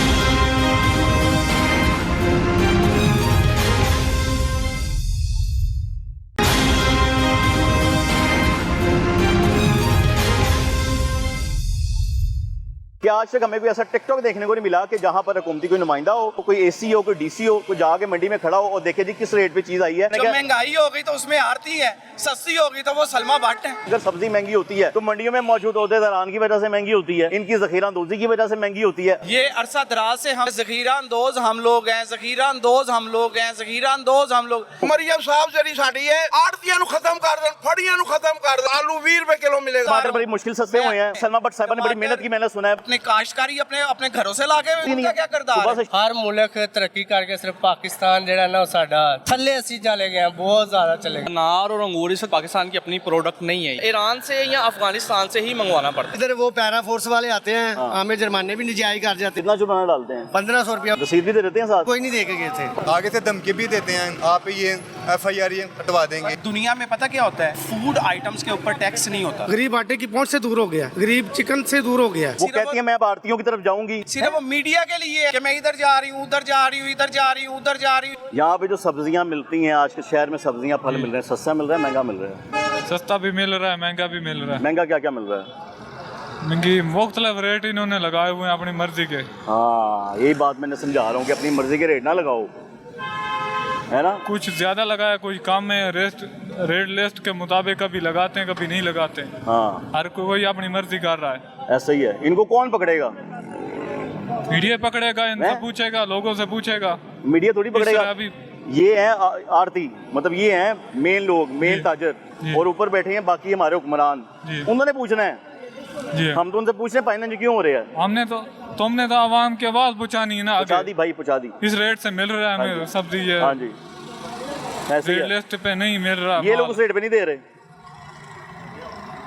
Speaker 1: कि आज तक हमें कोई ऐसा टिकटॉक देखने को नहीं मिला कि जहाँ पर हुकूमती कोई नुमाइंदा हो, कोई एसी हो, कोई डीसी हो, कोई जाके मंडी में खड़ा हो और देखे जी किस रेट पे चीज आई है।
Speaker 2: जब महंगाई हो गई तो उसमें आरती है, सस्ती हो गई तो वो सलमा भट्ट है।
Speaker 1: अगर सब्जी महंगी होती है तो मंडियों में मौजूद होते दरान की वजह से महंगी होती है, इनकी जखीरा अंदोजी की वजह से महंगी होती है।
Speaker 2: ये अरसा दराज से हम जखीरा अंदोज हम लोग हैं, जखीरा अंदोज हम लोग हैं, जखीरा अंदोज हम लोग।
Speaker 3: मरियम साहब जरी साड़ी है, आड़तियां नु खत्म कर दो, फड़ियां नु खत्म कर दो, आलू 20 रुपए किलो मिलेगा।
Speaker 1: टमाटर बड़ी मुश्किल सस्ते हुए हैं। सलमा भट्ट साहब ने बड़ी मेहनत की, मैंने सुना है।
Speaker 2: अपने काश्तकारी अपने घरों से लाके उनका क्या करदार
Speaker 1: सुबह
Speaker 2: है?
Speaker 1: से
Speaker 4: हर मुल्क तरक्की करके सिर्फ पाकिस्तान ਜਿਹੜਾ ਨਾ ਸਾਡਾ ਥੱਲੇ ਅਸੀਂ चले गए हैं, बहुत ज़्यादा चले गए।
Speaker 5: अनार और अंगूर इस पाकिस्तान की अपनी प्रोडक्ट नहीं है, ईरान से या अफगानिस्तान से ही मंगवाना पड़ता है।
Speaker 6: इधर वो पैरा फोर्स वाले आते हैं, हमें जुर्माने भी निजायज कर जाते हैं।
Speaker 1: कितना जुर्माना डालते हैं?
Speaker 6: 1500 रुपया
Speaker 1: रसीद भी दे देते हैं साथ?
Speaker 6: कोई नहीं दे के गए थे।
Speaker 7: आगे से धमकी भी देते हैं, आप ये FIR ये हटवा देंगे।
Speaker 2: दुनिया में पता क्या होता है, फूड आइटम्स के ऊपर टैक्स नहीं होता।
Speaker 6: गरीब आटे की पहुंच से दूर हो गया, गरीब चिकन से दूर हो गया।
Speaker 1: वो कहती है मैं भारतीयों की तरफ जाऊंगी।
Speaker 2: सिर्फ वो मीडिया के लिए कि मैं इधर जा रही हूँ, उधर जा रही हूँ, इधर जा रही हूँ, उधर जा रही हूँ।
Speaker 1: यहाँ पे जो सब्जियां मिलती हैं आज के शहर में, सब्जियां फल मिल रहे हैं, सस्ता मिल रहा है, महंगा मिल रहा है?
Speaker 8: सस्ता भी मिल रहा है, महंगा भी मिल रहा है।
Speaker 1: महंगा क्या क्या मिल रहा है?
Speaker 8: महंगी मुख्तलिफ रेट इन्होंने लगाए हुए हैं अपनी मर्जी के।
Speaker 1: हाँ, यही बात मैंने समझा रहा हूँ कि अपनी मर्जी के रेट ना लगाओ, है ना?
Speaker 8: कुछ ज़्यादा लगाया, कुछ कम है। रेट लिस्ट के मुताबिक कभी लगाते हैं, कभी नहीं लगाते हैं।
Speaker 1: हाँ,
Speaker 8: हर कोई अपनी मर्जी कर रहा है।
Speaker 1: ऐसा ही है। इनको कौन पकड़ेगा?
Speaker 8: मीडिया पकड़ेगा, इनसे पूछेगा, लोगों से पूछेगा।
Speaker 1: मीडिया थोड़ी पकड़ेगा।
Speaker 8: अभी
Speaker 1: ये है आरती, मतलब ये हैं मेन लोग, मेन ताजर, और ऊपर बैठे हैं बाकी हमारे हुक्मरान। उन्होंने पूछना है
Speaker 8: जी,
Speaker 1: हम तो उनसे पूछने फाइनेंस क्यों हो रहे हैं?
Speaker 8: तुमने तो आवाम की आवाज पहुंचानी है ना।
Speaker 1: पहुंचा दी भाई, पहुंचा दी।
Speaker 8: इस रेट से मिल रहा है हमें सब्जी, ये
Speaker 1: हाँ जी, ऐसे ही
Speaker 8: रेट
Speaker 1: है।
Speaker 8: लिस्ट पे नहीं मिल रहा।
Speaker 1: ये लोग उस रेट पे नहीं दे रहे।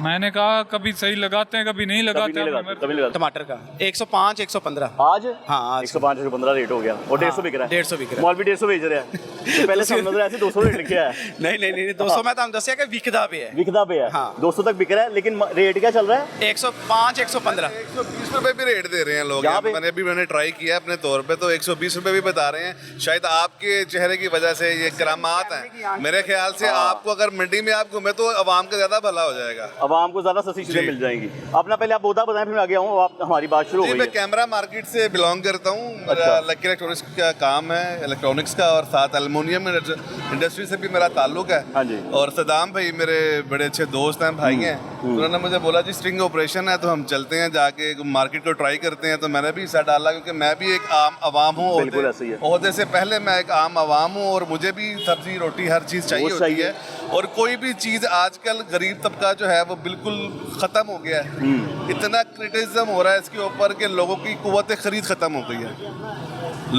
Speaker 8: मैंने कहा कभी सही लगाते हैं, कभी नहीं लगाते
Speaker 1: कभी नहीं लगाते, कभी नहीं लगाते।
Speaker 2: टमाटर का 105 115
Speaker 1: आज
Speaker 2: हाँ, आज
Speaker 1: 105 115 रेट हो गया और 150 बिक रहा है।
Speaker 2: 150 बिक रहा है।
Speaker 1: मॉल भी 150 बेच रहा है। तो पहले सामने तो ऐसे 200 रेट लिखा है।
Speaker 2: नहीं 200 में तो हम दसिया कि विकदा पे है,
Speaker 1: बिकदा पे है।
Speaker 2: हाँ।
Speaker 1: 200 तक बिक रहा है, लेकिन रेट क्या चल रहा है?
Speaker 2: 105 115
Speaker 3: 120 रुपए भी रेट दे रहे हैं लोग।
Speaker 1: यहाँ पे?
Speaker 3: मैंने ट्राई किया अपने तौर पे, तो 120 रुपए भी बता रहे हैं। शायद आपके चेहरे की वजह से ये करामात हैं। मेरे ख्याल से आपको अगर मंडी में आप घूमे तो आवाम का ज्यादा भला हो जाएगा,
Speaker 1: आवाम को ज्यादा सस्ती चीजें मिल जाएंगी। अपना पहले आप बोधा बताएं, फिर मैं आ गया हूँ। आप हमारी बात शुरू हो
Speaker 3: जी,
Speaker 1: गई
Speaker 3: मैं
Speaker 1: है।
Speaker 3: कैमरा मार्केट से बिलोंग करता हूँ। मेरा
Speaker 1: अच्छा।
Speaker 3: लकी इलेक्ट्रॉनिक्स का काम है, इलेक्ट्रॉनिक्स का, और साथ एल्युमिनियम इंडस्ट्री से भी मेरा ताल्लुक है।
Speaker 1: हाँ जी।
Speaker 3: और सदाम भाई मेरे बड़े अच्छे दोस्त हैं, भाई हैं। उन्होंने मुझे बोला जी स्ट्रिंग ऑपरेशन है तो हम चलते हैं, जाके मार्केट को ट्राई करते हैं। तो मैंने भी हिस्सा डाला, क्योंकि मैं भी एक आम आवाम हूँ।
Speaker 1: बिल्कुल ऐसे ही है।
Speaker 3: ओहदे से पहले मैं एक आम आवाम हूँ, और मुझे भी सब्जी रोटी हर चीज़ चाहिए
Speaker 1: वो
Speaker 3: होती
Speaker 1: चाहिए।
Speaker 3: है। और कोई भी चीज़ आजकल गरीब तबका जो है वो बिल्कुल ख़त्म हो गया है। इतना क्रिटिसिज्म हो रहा है इसके ऊपर कि लोगों की कुव्वत खरीद ख़त्म हो गई है।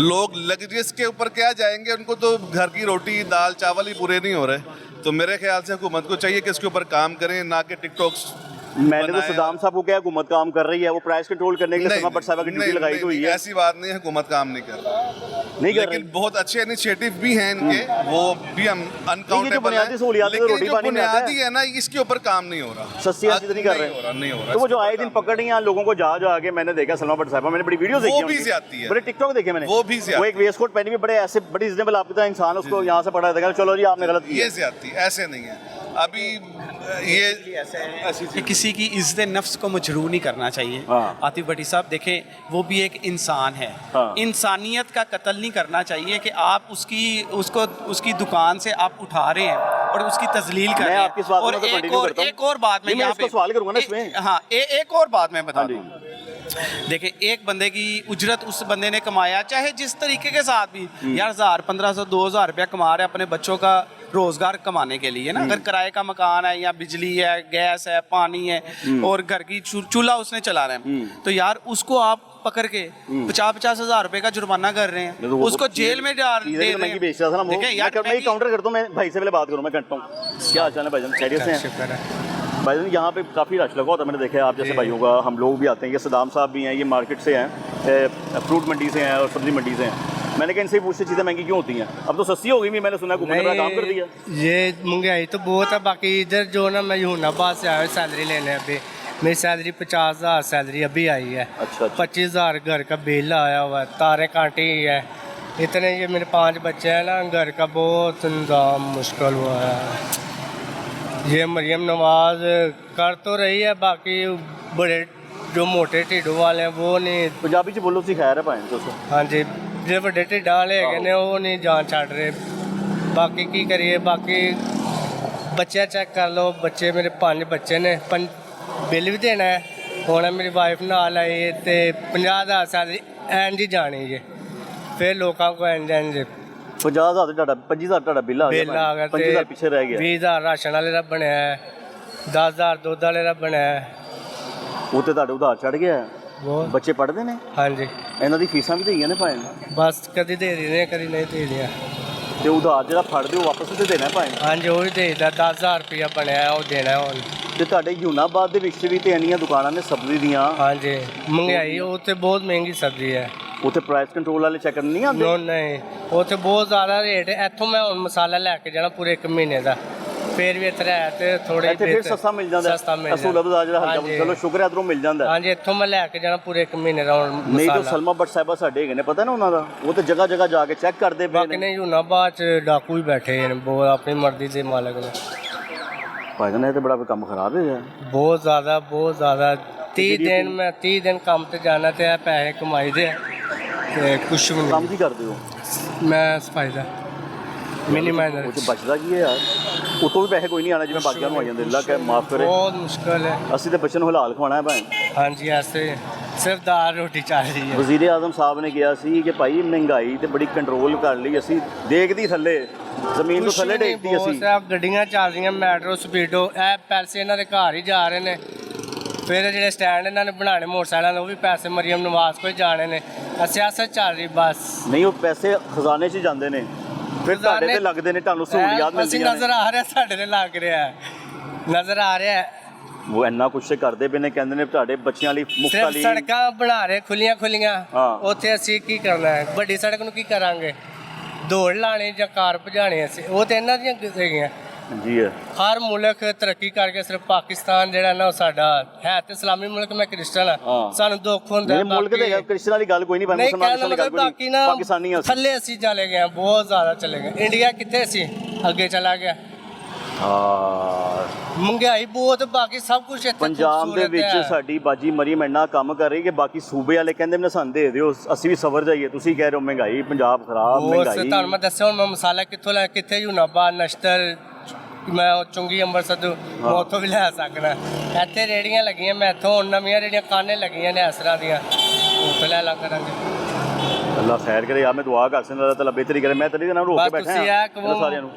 Speaker 3: लोग लग्जरियस के ऊपर क्या जाएंगे, उनको तो घर की रोटी दाल चावल ही पूरे नहीं हो रहे। तो मेरे ख्याल से हुकूमत को चाहिए कि इसके ऊपर काम करें, ना कि टिकटॉक्स।
Speaker 1: मैंने तो सदाम साहब को क्या, हुकूमत काम कर रही है, वो प्राइस कंट्रोल करने के लिए सलमा भट्ट साहब की ड्यूटी लगाई हुई है।
Speaker 3: ऐसी बात नहीं है, हुकूमत काम नहीं कर
Speaker 1: नहीं कर
Speaker 3: लेकिन
Speaker 1: रही।
Speaker 3: बहुत अच्छे इनिशिएटिव भी हैं इनके, वो भी हम अनकाउंटेबल
Speaker 1: बुनियादी सहूलियात है, रोटी पानी में आता है।
Speaker 3: बुनियादी है ना, इसके ऊपर काम नहीं हो रहा।
Speaker 1: सस्ती चीज नहीं कर रहे।
Speaker 3: नहीं हो रहा।
Speaker 1: तो वो जो आए दिन पकड़ रही हैं लोगों को जा के, मैंने देखा सलमा भट्ट साहब, मैंने बड़ी वीडियो देखी
Speaker 3: वो
Speaker 1: हैं
Speaker 3: भी
Speaker 1: उनकी।
Speaker 3: ज्यादती है।
Speaker 1: बड़े टिकटॉक देखे मैंने।
Speaker 3: वो भी ज्यादती
Speaker 1: वो एक वेस्ट कोट पहनी हुई, बड़े ऐसे बड़ी रिजनेबल आपकी तरह इंसान, उसको यहाँ से पकड़ा देगा, चलो जी आपने गलत किया।
Speaker 3: ये ज्यादती ऐसे नहीं है। अभी ये ऐसी
Speaker 2: कि किसी की इज्जत नफ्स को मजरूह नहीं करना चाहिए।
Speaker 1: हाँ।
Speaker 2: आतिफ भट्टी साहब देखें, वो भी एक इंसान है।
Speaker 1: हाँ।
Speaker 2: इंसानियत का कत्ल नहीं करना चाहिए कि आप उसकी दुकान से आप उठा रहे हैं और उसकी तजलील कर
Speaker 1: मैं
Speaker 2: रहे हैं।
Speaker 1: आपकी इस बात
Speaker 2: और
Speaker 1: को continue करता हूं।
Speaker 2: एक और बात मैं
Speaker 1: नहीं, मैं
Speaker 2: यहाँ
Speaker 1: इसको
Speaker 2: पे
Speaker 1: सवाल करूंगा ना इसमें।
Speaker 2: हाँ, एक और बात मैं बता
Speaker 1: हाँ जी।
Speaker 2: दूँ। देखिए, एक बंदे की उजरत उस बंदे ने कमाया, चाहे जिस तरीके के साथ भी, यार 1000 1500 2000 रुपया कमा रहे अपने बच्चों का रोजगार कमाने के लिए ना। अगर किराए का मकान है या बिजली है, गैस है, पानी है, और घर की चूल्हा उसने चला रहे हैं, तो यार उसको आप पकड़ के 50-50 हज़ार रुपए का जुर्माना कर रहे हैं, उसको जेल में डाल दे रहे
Speaker 1: महंगी बेच रहा था ना वो।
Speaker 2: देखें यार,
Speaker 1: मैं काउंटर करता हूँ, मैं भाई से पहले बात करूँ, मैं करता हूँ। क्या हाल चाल है भाईजान, खैरियत से हैं? भाईजान यहाँ पे काफ़ी रश लगा होता है, मैंने देखा है। आप जैसे भाइयों का हम लोग भी आते हैं, ये सदाम साहब भी हैं, ये मार्केट से हैं, फ्रूट मंडी से हैं और सब्जी मंडी से हैं। मैंने कहा इनसे ही पूछते चीज़ें महंगी क्यों होती हैं? अब तो सस्ती हो गई भी, मैंने सुना हुकूमत ने बड़ा काम कर दिया।
Speaker 4: ये महंगाई तो बहुत है। बाकी इधर जो ना, मैं यूनाबाद से आया सैलरी लेने। अभी मेरी सैलरी 50,000 सैलरी अभी आई है।
Speaker 1: अच्छा।
Speaker 4: 25,000 घर का बिल आया हुआ है, तारे कांटे ही है इतने। ये मेरे 5 बच्चे हैं ना, घर का बहुत इंतजाम मुश्किल हुआ है। ये मरियम नवाज कर तो रही है, बाकी बड़े जो मोटे ढिड्डों वाले हैं वो नहीं।
Speaker 1: ਪੰਜਾਬੀ ਚ ਬੋਲੋ, ਤੁਸੀਂ ਖੈਰ ਹੈ ਭਾਵੇਂ ਤੁਸੀਂ।
Speaker 4: हाँ जी, जो ਵੱਡੇ ਢਿੱਡਾਂ ਵਾਲੇ ਹੈਗੇ ਨੇ ਉਹ ਨਹੀਂ ਜਾਨ ਛੱਡ ਰਹੇ। ਬਾਕੀ ਕੀ ਕਰੀਏ, ਬਾਕੀ ਬੱਚਿਆਂ ਚੈੱਕ ਕਰ ਲਓ, ਬੱਚੇ ਮੇਰੇ 5 ਬੱਚੇ ਨੇ, ਬਿੱਲ ਵੀ ਦੇਣਾ ਹੈ। ਹੁਣ ਮੇਰੀ ਵਾਈਫ ਨਾਲ ਆਈ ਹੈ ਤੇ 50,000 ਸੈਲਰੀ ਐਂਜ ਹੀ ਜਾਣੀ ਜੇ, ਫਿਰ ਲੋਕਾਂ ਕੋ ਐਂਜ
Speaker 1: 50,000 ਦਾ ਤੁਹਾਡਾ 25,000 ਤੁਹਾਡਾ ਬਿੱਲ ਆ ਗਿਆ,
Speaker 4: ਬਿੱਲ ਆ ਗਿਆ
Speaker 1: 25,000 ਪਿੱਛੇ ਰਹਿ ਗਿਆ।
Speaker 4: 20,000 ਰਾਸ਼ਨ ਵਾਲੇ ਦਾ ਬਣਿਆ ਹੈ, 10,000 ਦੁੱਧ ਵਾਲੇ ਦਾ ਬਣਿਆ ਹੈ।
Speaker 1: ਉਹ ਤੇ ਤੁਹਾਡੇ ਉਧਾਰ ਚੜ ਗਿਆ।
Speaker 4: ਬਹੁਤ
Speaker 1: ਬੱਚੇ ਪੜ੍ਹਦੇ ਨੇ,
Speaker 4: ਹਾਂਜੀ,
Speaker 1: ਇਹਨਾਂ ਦੀ ਫੀਸਾਂ ਵੀ ਦੇਈਆਂ ਨੇ ਭਾਵੇਂ,
Speaker 4: ਬਸ ਕਦੀ ਦੇ ਰਹੇ ਕਦੀ ਨਹੀਂ ਦੇ ਰਿਹਾ।
Speaker 1: ਤੇ ਉਧਾਰ ਜਿਹੜਾ ਫੜਦੇ ਹੋ ਵਾਪਸ ਤੇ ਦੇਣਾ ਭਾਵੇਂ।
Speaker 4: ਹਾਂਜੀ ਉਹ ਵੀ ਦੇਦਾ, 10,000 ਰੁਪਇਆ ਬਣਿਆ ਹੈ, ਉਹ ਦੇਣਾ ਹੁਣ।
Speaker 1: ਤੇ ਤੁਹਾਡੇ ਯੂਨਾਬਾਦ ਦੇ ਵਿੱਚ ਵੀ ਤੇ ਇੰਨੀਆਂ ਦੁਕਾਨਾਂ ਨੇ ਸਬਜ਼ੀ ਦੀਆਂ,
Speaker 4: ਹਾਂਜੀ ਮਹਿੰਗਾਈ ਉੱਥੇ ਬਹੁਤ ਮਹਿੰਗੀ ਸਬਜ਼ੀ ਹੈ।
Speaker 1: ਉੱਥੇ ਪ੍ਰਾਈਸ ਕੰਟਰੋਲ ਵਾਲੇ ਚੈੱਕ ਨਹੀਂ ਆਉਂਦੇ।
Speaker 4: ਨੋ ਨਹੀਂ, ਉੱਥੇ ਬਹੁਤ ਜ਼ਿਆਦਾ ਰੇਟ ਹੈ। ਇੱਥੋਂ ਮੈਂ ਹੁਣ ਮਸਾਲਾ ਲੈ ਕੇ ਜਾਣਾ ਪੂਰੇ 1 ਮਹੀਨੇ ਦਾ, ਫਿਰ ਵੀ ਇੱਥੇ ਹੈ ਤੇ ਥੋੜੇ
Speaker 1: ਇੱਥੇ ਫਿਰ ਸਸਤਾ ਮਿਲ ਜਾਂਦਾ।
Speaker 4: ਸਸਤਾ ਮਿਲ
Speaker 1: ਅਸੂਲਾ ਬਾਜ਼ਾਰ ਜਿਹੜਾ ਹਲਕਾ,
Speaker 4: ਹਾਂਜੀ।
Speaker 1: ਚਲੋ ਸ਼ੁਕਰ ਹੈ ਇੱਧਰੋਂ ਮਿਲ ਜਾਂਦਾ।
Speaker 4: ਹਾਂਜੀ ਇੱਥੋਂ ਮੈਂ ਲੈ ਕੇ ਜਾਣਾ ਪੂਰੇ 1 ਮਹੀਨੇ ਦਾ ਹੁਣ
Speaker 1: ਨਹੀਂ ਤਾਂ
Speaker 4: ਮਸਾਲਾ।
Speaker 1: ਸਲਮਾ ਬੱਟ ਸਾਹਿਬਾ ਸਾਡੇ ਹੈਗੇ ਨੇ, ਪਤਾ ਨਾ ਉਹਨਾਂ ਦਾ, ਉਹ ਤੇ ਜਗ੍ਹਾ ਜਗ੍ਹਾ ਜਾ ਕੇ ਚੈੱਕ ਕਰਦੇ ਪਏ
Speaker 4: ਬਾਕੀ
Speaker 1: ਨੇ।
Speaker 4: ਨੇ ਯੂਨਾਬਾਦ ਚ ਡਾਕੂ ਵੀ ਬੈਠੇ ਨੇ ਬਹੁਤ, ਆਪਣੀ ਮਰਜ਼ੀ ਦੇ ਮਾਲਕ ਨੇ।
Speaker 1: ਭਾਈ ਜਾਨ ਇਹ ਤੇ ਬੜਾ ਕੰਮ ਖਰਾਬ ਹੈ ਯਾਰ।
Speaker 4: ਬਹੁਤ ਜ਼ਿਆਦਾ 30 ਦਿਨ ਕੰਮ ਤੇ ਜਾਣਾ ਤੇ ਇਹ ਪੈਸੇ ਕਮਾਈ ਦੇ ਤੇ ਕੁਛ ਵੀ
Speaker 1: ਕੰਮ ਕੀ ਕਰਦੇ ਹੋ?
Speaker 4: ਨਹੀਂ। ਮੈਂ ਸਫਾਈ ਦਾ ਮਿਨੀ ਮਾਈਨਰ।
Speaker 1: ਉਹ ਤੇ ਬਚਦਾ ਕੀ ਹੈ ਯਾਰ, ਉਤੋਂ ਵੀ ਪੈਸੇ ਕੋਈ ਨਹੀਂ ਆਣਾ ਜਿਵੇਂ ਬਾਕੀਆਂ ਨੂੰ ਆ ਜਾਂਦੇ। ਅੱਲਾ ਕਹਿ ਮਾਫ ਕਰੇ,
Speaker 4: ਬਹੁਤ ਮੁਸ਼ਕਲ ਹੈ।
Speaker 1: ਅਸੀਂ ਤੇ ਬੱਚੇ ਨੂੰ ਹਲਾਲ ਖਵਾਉਣਾ ਹੈ ਭਾਈ।
Speaker 4: ਹਾਂਜੀ ਐਸੇ ਸਿਰਫ ਦਾਲ ਰੋਟੀ ਚੱਲ ਰਹੀ ਹੈ।
Speaker 1: ਵਜ਼ੀਰ ਆਜ਼ਮ ਸਾਹਿਬ ਨੇ ਕਿਹਾ ਸੀ ਕਿ ਭਾਈ ਮਹਿੰਗਾਈ ਤੇ ਬੜੀ ਕੰਟਰੋਲ ਕਰ ਲਈ ਅਸੀਂ, ਦੇਖਦੀ ਥੱਲੇ ਜ਼ਮੀਨ ਤੋਂ ਥੱਲੇ ਡੇਗਦੀ ਅਸੀਂ।
Speaker 4: ਬਹੁਤ ਗੱਡੀਆਂ ਚੱਲ ਰਹੀਆਂ, ਮੈਟਰੋ ਸਪੀਡੋ, ਇਹ ਪੈਸੇ ਇਹਨਾਂ ਦੇ ਘਰ ਹੀ ਜਾ ਰਹੇ ਨੇ। ਫਿਰ ਜਿਹੜੇ ਸਟੈਂਡ ਇਹਨਾਂ ਨੇ ਬਣਾਉਣੇ ਮੋਟਰਸਾਈਕਲਾਂ ਦੇ, ਉਹ ਵੀ ਪੈਸੇ ਮਰੀਮ ਨਵਾਜ਼ ਕੋਲ ਜਾਣੇ ਨੇ। ਸਿਆਸਤ ਚੱਲ ਰਹੀ ਬਸ।
Speaker 1: ਨਹੀਂ ਉਹ ਪੈਸੇ ਖਜ਼ਾਨੇ 'ਚ ਜਾਂਦੇ ਨੇ, ਫਿਰ ਤੁਹਾਡੇ ਤੇ ਲੱਗਦੇ ਨੇ, ਤੁਹਾਨੂੰ ਸਹੂਲੀਅਤ
Speaker 4: ਅਸੀਂ
Speaker 1: ਮਿਲਦੀਆਂ
Speaker 4: ਨਜ਼ਰ ਆ ਰਿਹਾ, ਸਾਡੇ ਤੇ ਲੱਗ ਰਿਹਾ, ਨਜ਼ਰ ਆ ਰਿਹਾ।
Speaker 1: ਉਹ ਇੰਨਾ ਕੁਛ ਕਰਦੇ ਪਏ ਨੇ, ਕਹਿੰਦੇ ਨੇ ਤੁਹਾਡੇ ਬੱਚਿਆਂ ਲਈ ਮੁਫਤ
Speaker 4: ਸਿਰਫ
Speaker 1: ਵਾਲੀ
Speaker 4: ਸੜਕਾਂ ਬਣਾ ਰਹੇ ਖੁੱਲੀਆਂ,
Speaker 1: ਹਾਂ।
Speaker 4: ਉੱਥੇ ਅਸੀਂ ਕੀ ਕਰਨਾ ਹੈ? ਵੱਡੀ ਸੜਕ ਨੂੰ ਕੀ ਕਰਾਂਗੇ? ਦੌੜ ਲਾਣੀ ਜਾਂ ਕਾਰ ਭਜਾਣੀ? ਅਸੀਂ ਉਹ ਤੇ ਇਹਨਾਂ ਦੀਆਂ ਹੈਗੀਆਂ।
Speaker 1: ਜੀ ਹੈ।
Speaker 4: ਹਰ ਮੁਲਕ ਤਰੱਕੀ ਕਰਕੇ, ਸਿਰਫ ਪਾਕਿਸਤਾਨ ਜਿਹੜਾ ਨਾ ਉਹ ਸਾਡਾ ਹੈ ਤੇ ਇਸਲਾਮੀ ਮੁਲਕ। ਮੈਂ ਕ੍ਰਿਸਚਨ
Speaker 1: ਹਾਂ।
Speaker 4: ਹਾਂ, ਸਾਨੂੰ ਦੁੱਖ ਹੁੰਦਾ
Speaker 1: ਮੇਰੇ ਮੁਲਕ ਦੇ ਕ੍ਰਿਸਚਨ ਵਾਲੀ ਗੱਲ ਕੋਈ ਨਹੀਂ,
Speaker 4: ਨਹੀਂ
Speaker 1: ਮੁਸਲਮਾਨ
Speaker 4: ਕਹਿਣ ਦਾ
Speaker 1: ਵਾਲੀ ਗੱਲ
Speaker 4: ਮਤਲਬ
Speaker 1: ਕੋਈ
Speaker 4: ਬਾਕੀ
Speaker 1: ਨਹੀਂ,
Speaker 4: ਨਾ
Speaker 1: ਪਾਕਿਸਤਾਨੀ ਆ।
Speaker 4: ਥੱਲੇ ਅਸੀਂ ਚਲੇ ਗਏ ਹਾਂ, ਬਹੁਤ ਜ਼ਿਆਦਾ ਚਲੇ ਗਏ। ਇੰਡੀਆ ਕਿੱਥੇ ਸੀ, ਅੱਗੇ ਚਲਾ ਗਿਆ।
Speaker 1: ਹਾਂ,
Speaker 4: ਮਹਿੰਗਾਈ ਬਹੁਤ, ਬਾਕੀ ਸਭ ਕੁਝ ਇੱਥੇ
Speaker 1: ਪੰਜਾਬ ਦੇ
Speaker 4: ਖੂਬਸੂਰਤ
Speaker 1: ਵਿੱਚ
Speaker 4: ਹੈ।
Speaker 1: ਸਾਡੀ ਬਾਜੀ ਮਰੀਮ ਇੰਨਾ ਕੰਮ ਕਰ ਰਹੀ ਕਿ ਬਾਕੀ ਸੂਬੇ ਵਾਲੇ ਕਹਿੰਦੇ ਨੇ ਸਾਨੂੰ ਦੇ ਦਿਓ, ਅਸੀਂ ਵੀ ਸਬਰ ਜਾਈਏ। ਤੁਸੀਂ ਕਹਿ ਰਹੇ ਹੋ ਮਹਿੰਗਾਈ, ਪੰਜਾਬ ਖਰਾਬ,
Speaker 4: ਬਹੁਤ
Speaker 1: ਮਹਿੰਗਾਈ।
Speaker 4: ਤੁਹਾਨੂੰ ਮੈਂ ਦੱਸਿਆ ਹੁਣ, ਮੈਂ ਮਸਾਲਾ ਕਿੱਥੋਂ ਲੈ, ਕਿੱਥੇ ਯੂਨਾਬਾਦ, ਨਸ਼ਤਰ, ਮੈਂ ਉਹ ਚੁੰਗੀ ਅੰਮ੍ਰਿਤਸਰ ਤੋਂ ਮੈਂ ਉੱਥੋਂ ਵੀ ਲੈ ਸਕਦਾ। ਇੱਥੇ ਰੇੜੀਆਂ ਲੱਗੀਆਂ, ਮੈਂ ਇੱਥੋਂ ਹੁਣ ਨਵੀਆਂ ਰੇੜੀਆਂ ਕਾਨੇ ਲੱਗੀਆਂ ਨੇ ਅਸਰਾਂ ਦੀਆਂ, ਉੱਥੋਂ ਲੈ ਲਾ ਕਰਾਂਗੇ।
Speaker 1: ਅੱਲਾ ਖੈਰ ਕਰੇ ਯਾਰ, ਮੈਂ ਦੁਆ ਕਰ ਸਕਦਾ, ਅੱਲਾਹ ਤਾਲਾ ਬਿਹਤਰੀ ਕਰੇ। ਮੈਂ ਤੇਰੀ ਨਾਲ ਰੋਕ ਕੇ
Speaker 4: ਬਸ
Speaker 1: ਬੈਠਾ
Speaker 4: ਤੁਸੀਂ
Speaker 1: ਹਾਂ
Speaker 4: ਇਹ ਕਹੋ
Speaker 1: ਇਹਨਾਂ ਸਾਰਿਆਂ ਨੂੰ।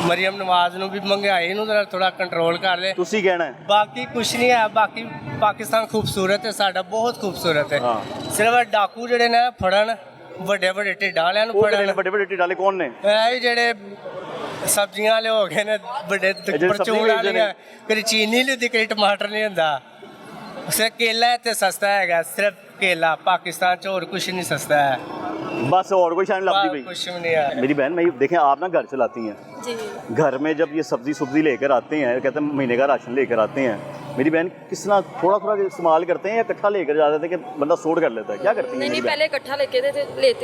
Speaker 4: ਮਰੀਮ ਨਵਾਜ਼ ਨੂੰ ਵੀ ਮਹਿੰਗਾਈ ਨੂੰ ਥੋੜਾ ਕੰਟਰੋਲ ਕਰ ਲੈ।
Speaker 1: ਤੁਸੀਂ ਕਹਿਣਾ ਹੈ
Speaker 4: ਬਾਕੀ ਕੁਛ ਨਹੀਂ ਹੈ। ਬਾਕੀ ਪਾਕਿਸਤਾਨ ਖੂਬਸੂਰਤ ਹੈ, ਸਾਡਾ ਬਹੁਤ ਖੂਬਸੂਰਤ ਹੈ।
Speaker 1: ਹਾਂ।
Speaker 4: ਸਿਰਫ ਡਾਕੂ ਜਿਹੜੇ ਨੇ ਫੜਨ, ਵੱਡੇ ਢਿੱਡਾਂ ਵਾਲਿਆਂ ਨੂੰ
Speaker 1: ਉਹ ਕਿਹੜੇ ਨੇ
Speaker 4: ਫੜਨ।
Speaker 1: ਵੱਡੇ ਵੱਡੇ ਢਿੱਡਾਂ ਕੌਣ ਨੇ?
Speaker 4: ਇਹ ਜਿਹੜੇ ਸਬਜ਼ੀਆਂ ਵਾਲੇ ਹੋ ਗਏ ਨੇ, ਵੱਡੇ
Speaker 1: ਜਿਹੜੇ
Speaker 4: ਪਰਚੂਨ
Speaker 1: ਸਬਜ਼ੀ ਵੇਚਦੇ
Speaker 4: ਵਾਲੀਆਂ,
Speaker 1: ਨੇ।
Speaker 4: ਕਦੀ ਚੀਨੀ ਨਹੀਂ ਹੁੰਦੀ, ਕਦੀ ਟਮਾਟਰ ਨਹੀਂ ਹੁੰਦਾ। ਸਿਰਫ ਕੇਲਾ ਇੱਥੇ ਸਸਤਾ ਹੈਗਾ, ਸਿਰਫ ਕੇਲਾ। ਪਾਕਿस्तान ਚ और कुछ नहीं सस्ता है।
Speaker 1: बस और कोई शान लपती भाई
Speaker 4: कुछ भी नहीं है।
Speaker 1: मेरी बहन, मैं देखें आप ना घर चलाती हैं
Speaker 9: जी।
Speaker 1: घर में जब ये सब्जी सुब्जी लेकर आते हैं, कहते हैं महीने का राशन लेकर आते हैं, मेरी बहन किस तरह थोड़ा थोड़ा इस्तेमाल करते हैं या इकट्ठा लेकर जाते थे कि बंदा सोड कर लेता है? क्या करती है?
Speaker 9: नहीं, पहले इकट्ठा लेते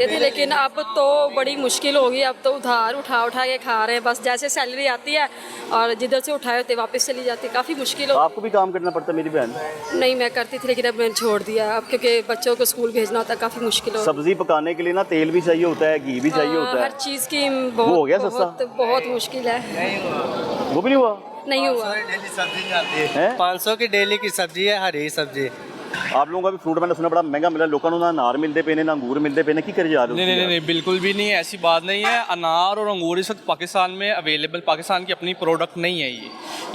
Speaker 9: थे, लेकिन अब तो बड़ी मुश्किल होगी। अब तो उधार उठा के खा रहे हैं। बस जैसे सैलरी आती है और जिधर से उठाए होते वापस चली जाती है। काफ़ी मुश्किल हो।
Speaker 1: आपको भी काम करना पड़ता है मेरी बहन?
Speaker 9: नहीं, मैं करती थी, लेकिन अब मैंने छोड़ दिया अब, क्योंकि बच्चों को स्कूल भेजना होता है, काफ़ी मुश्किल हो।
Speaker 1: सब्जी पकाने के लिए ना तेल भी चाहिए होता है, घी भी चाहिए होता है।
Speaker 9: हर चीज़ की
Speaker 1: वो हो गया सस्ता?
Speaker 9: बहुत मुश्किल है।
Speaker 1: वो भी नहीं हुआ?
Speaker 9: नहीं हुआ।
Speaker 4: डेली सब्जी जाती है,
Speaker 1: हैं?
Speaker 4: 500 की डेली की सब्जी है, हरी सब्जी।
Speaker 1: आप लोगों का भी फ्रूट मैंने सुना बड़ा महंगा मिला, लोगों को ना अनार मिलते पे ने ना अंगूर मिलते पे ने, की करे जा रहे हो?
Speaker 5: नहीं, बिल्कुल भी नहीं है, ऐसी बात नहीं है। अनार और अंगूर इस वक्त पाकिस्तान में अवेलेबल, पाकिस्तान की अपनी प्रोडक्ट नहीं है।